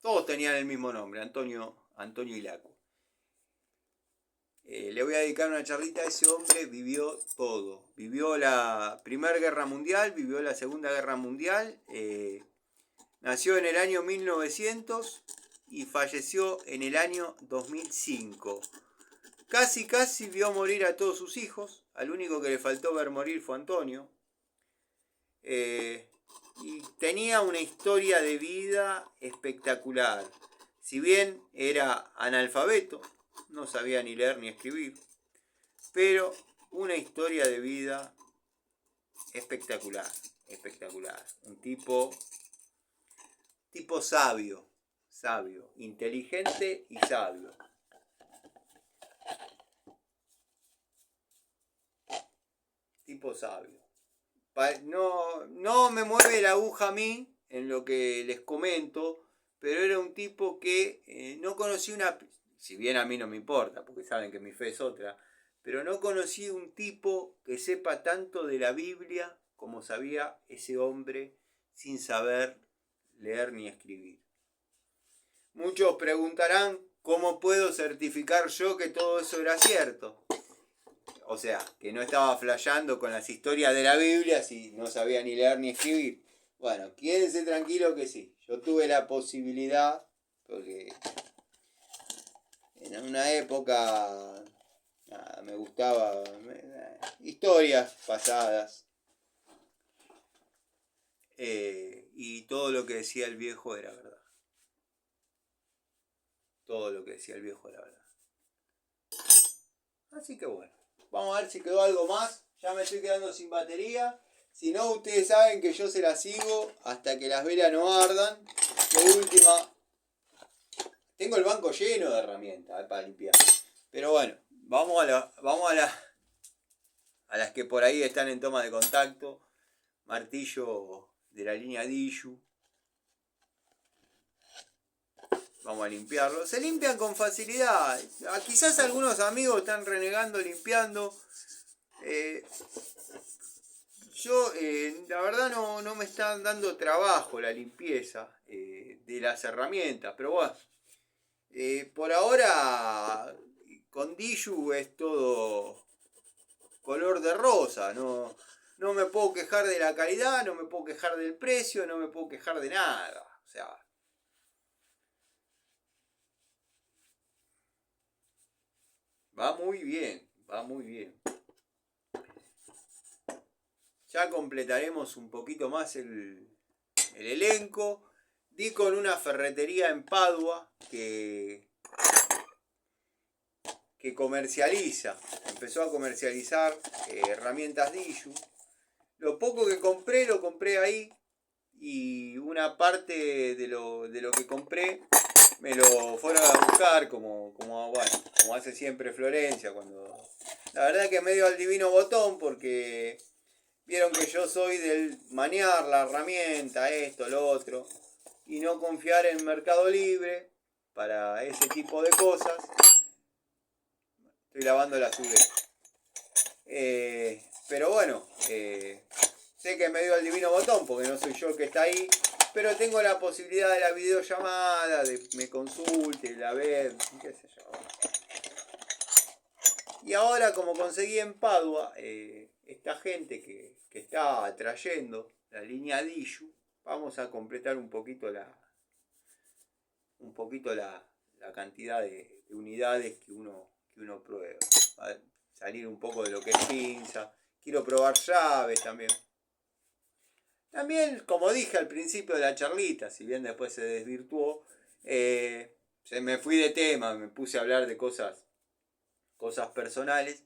Todos tenían el mismo nombre, Antonio Ilaco. Le voy a dedicar una charlita a ese hombre. Vivió todo. Vivió la Primera Guerra Mundial, vivió la Segunda Guerra Mundial. Nació en el año 1900 y falleció en el año 2005. Casi vio morir a todos sus hijos. Al único que le faltó ver morir fue Antonio. Y tenía una historia de vida espectacular. Si bien era analfabeto, no sabía ni leer ni escribir, pero una historia de vida espectacular. Un tipo sabio, inteligente y sabio. Tipo sabio. No me mueve la aguja a mí en lo que les comento, pero era un tipo que no conocí si bien a mí no me importa, porque saben que mi fe es otra, pero no conocí un tipo que sepa tanto de la Biblia como sabía ese hombre sin saber leer ni escribir. Muchos preguntarán, ¿cómo puedo certificar yo que todo eso era cierto? O sea, que no estaba flasheando con las historias de la Biblia si no sabía ni leer ni escribir. Bueno, quédense tranquilos que sí. Yo tuve la posibilidad, porque en una época me gustaba historias pasadas. Y todo lo que decía el viejo era verdad. Así que bueno. Vamos a ver si quedó algo más. Ya me estoy quedando sin batería. Si no, ustedes saben que yo se la sigo hasta que las velas no ardan. De última, tengo el banco lleno de herramientas para limpiar. Pero bueno, vamos a las que por ahí están en toma de contacto. Martillo de la línea Dishu. Vamos a limpiarlo. Se limpian con facilidad. Quizás algunos amigos están renegando limpiando. Yo, la verdad, no me está dando trabajo la limpieza de las herramientas. Pero bueno, por ahora con Diju es todo color de rosa. No, no me puedo quejar de la calidad, no me puedo quejar del precio, no me puedo quejar de nada. O sea, va muy bien, va muy bien. Ya completaremos un poquito más el elenco. Di con una ferretería en Padua que comercializa, empezó a comercializar herramientas Diju. Lo poco que compré lo compré ahí y una parte de lo que compré me lo fueron a buscar como hace siempre Florencia. La verdad que medio al divino botón porque vieron que yo soy del manear la herramienta, esto, lo otro, y no confiar en Mercado Libre para ese tipo de cosas. Estoy lavando la sudera. Pero bueno, sé que me dio el divino botón porque no soy yo el que está ahí, pero tengo la posibilidad de la videollamada, de me consulte, la ver, qué sé yo. Y ahora como conseguí en Padua, esta gente que está atrayendo la línea Diju, vamos a completar un poquito la cantidad de unidades que uno prueba. A salir un poco de lo que es pinza. Quiero probar llaves también. También, como dije al principio de la charlita, si bien después se desvirtuó, me fui de tema, me puse a hablar de cosas personales,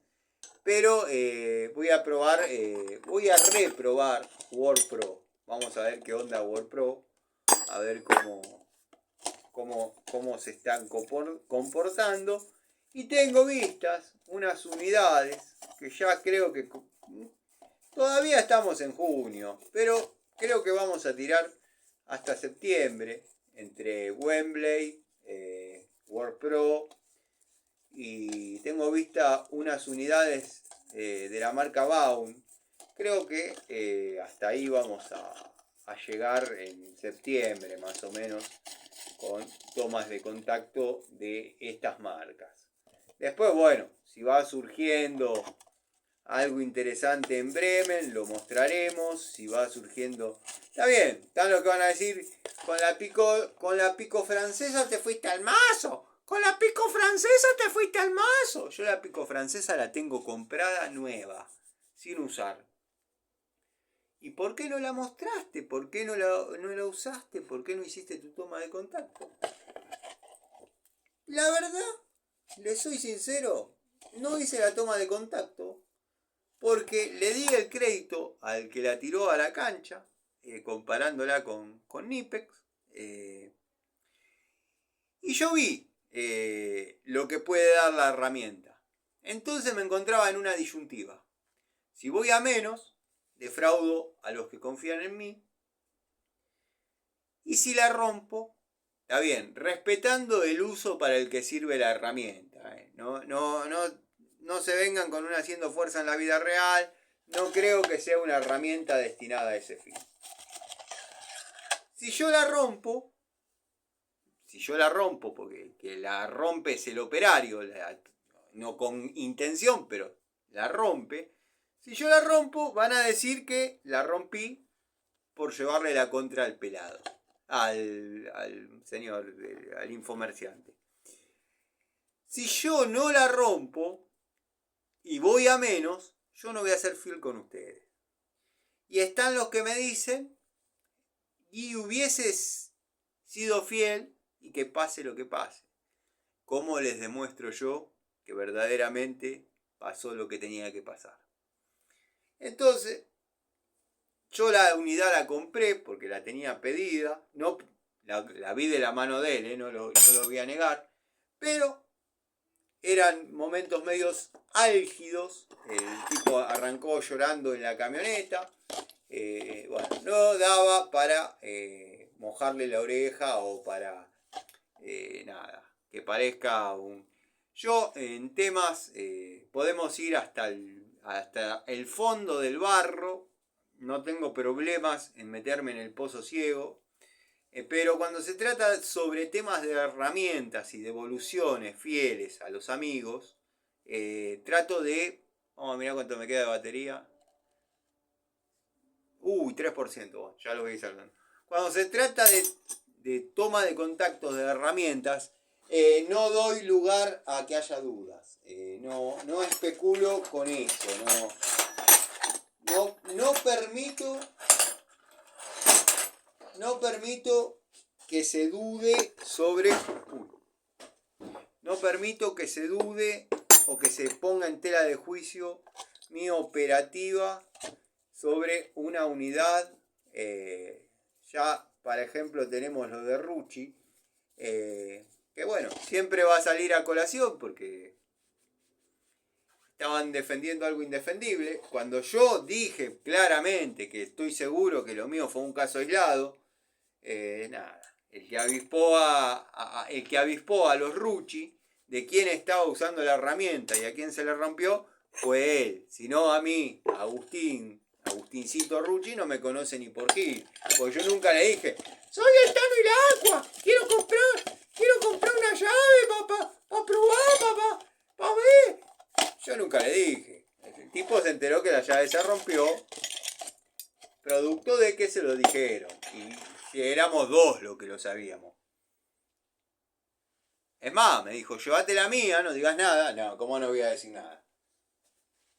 pero voy a reprobar WordPro. Vamos a ver qué onda WordPro, a ver cómo se están comportando. Y tengo vistas unas unidades que ya creo que todavía estamos en junio, pero creo que vamos a tirar hasta septiembre entre Wembley, WordPro, y tengo vista unas unidades de la marca Baum. Creo que hasta ahí vamos a llegar en septiembre más o menos con tomas de contacto de estas marcas. Después, bueno, si va surgiendo algo interesante en Bremen, lo mostraremos. Si va surgiendo... Está bien, están los que van a decir, con la pico francesa te fuiste al mazo. Con la pico francesa te fuiste al mazo. Yo la pico francesa la tengo comprada nueva, sin usar. ¿Y por qué no la mostraste? ¿Por qué no la usaste? ¿Por qué no hiciste tu toma de contacto? La verdad, le soy sincero, no hice la toma de contacto porque le di el crédito al que la tiró a la cancha, comparándola con Nipex, y yo vi lo que puede dar la herramienta. Entonces me encontraba en una disyuntiva. Si voy a menos, defraudo a los que confían en mí, y si la rompo, está bien, respetando el uso para el que sirve la herramienta. No se vengan con una haciendo fuerza en la vida real. No creo que sea una herramienta destinada a ese fin. Si yo la rompo porque el que la rompe es el operario, no con intención, pero la rompe. Si yo la rompo, van a decir que la rompí por llevarle la contra al pelado. Al señor, al infomerciante. Si yo no la rompo y voy a menos, yo no voy a ser fiel con ustedes. Y están los que me dicen, y hubieses sido fiel y que pase lo que pase. ¿Cómo les demuestro yo que verdaderamente pasó lo que tenía que pasar? Entonces, yo la unidad la compré porque la tenía pedida, no, la vi de la mano de él, no lo voy a negar, pero eran momentos medios álgidos, el tipo arrancó llorando en la camioneta, bueno, no daba para mojarle la oreja o para nada, que parezca un... Yo en temas podemos ir hasta el fondo del barro. No tengo problemas en meterme en el pozo ciego. Pero cuando se trata sobre temas de herramientas y devoluciones fieles a los amigos, trato de... Vamos a mirar cuánto me queda de batería. Uy, 3%, bueno, ya lo voy hablando. Cuando se trata de toma de contactos de herramientas, no doy lugar a que haya dudas. No especulo con eso. No permito que se dude sobre... No permito que se dude o que se ponga en tela de juicio mi operativa sobre una unidad. Ya, por ejemplo, tenemos lo de Rucci, que bueno, siempre va a salir a colación porque estaban defendiendo algo indefendible. Cuando yo dije claramente que estoy seguro que lo mío fue un caso aislado, nada, el que avispó a los Rucci de quién estaba usando la herramienta y a quién se le rompió fue él. Si no, a mí, Agustincito Rucci, no me conoce ni por qué. Porque yo nunca le dije, soy el Tano y la Aqua, quiero comprar una llave para probar, para ver. Yo nunca le dije. El tipo se enteró que la llave se rompió, producto de que se lo dijeron. Y si éramos dos los que lo sabíamos. Es más, me dijo, llévate la mía, no digas nada. No, ¿cómo no voy a decir nada?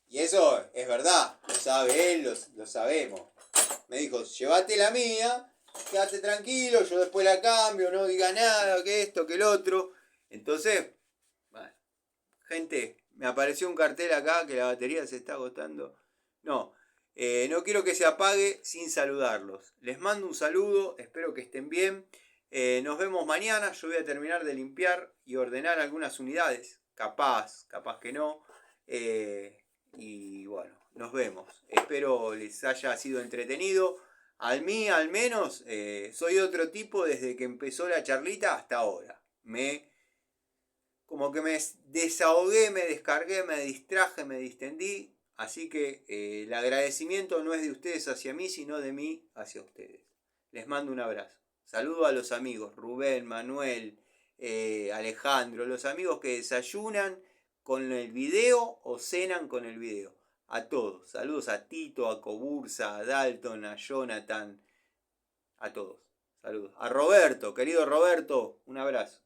Y eso es verdad, lo sabe él, lo sabemos. Me dijo, llévate la mía, quédate tranquilo, yo después la cambio, no digas nada, que esto, que el otro. Entonces, bueno, gente, me apareció un cartel acá que la batería se está agotando. No, no quiero que se apague sin saludarlos. Les mando un saludo, espero que estén bien. Nos vemos mañana, yo voy a terminar de limpiar y ordenar algunas unidades. Capaz que no. Y bueno, nos vemos. Espero les haya sido entretenido. Al mí, al menos, soy otro tipo desde que empezó la charlita hasta ahora. Como que me desahogué, me descargué, me distraje, me distendí. Así que el agradecimiento no es de ustedes hacia mí, sino de mí hacia ustedes. Les mando un abrazo. Saludo a los amigos, Rubén, Manuel, Alejandro, los amigos que desayunan con el video o cenan con el video. A todos. Saludos a Tito, a Cobursa, a Dalton, a Jonathan, a todos. Saludos. A Roberto, querido Roberto, un abrazo.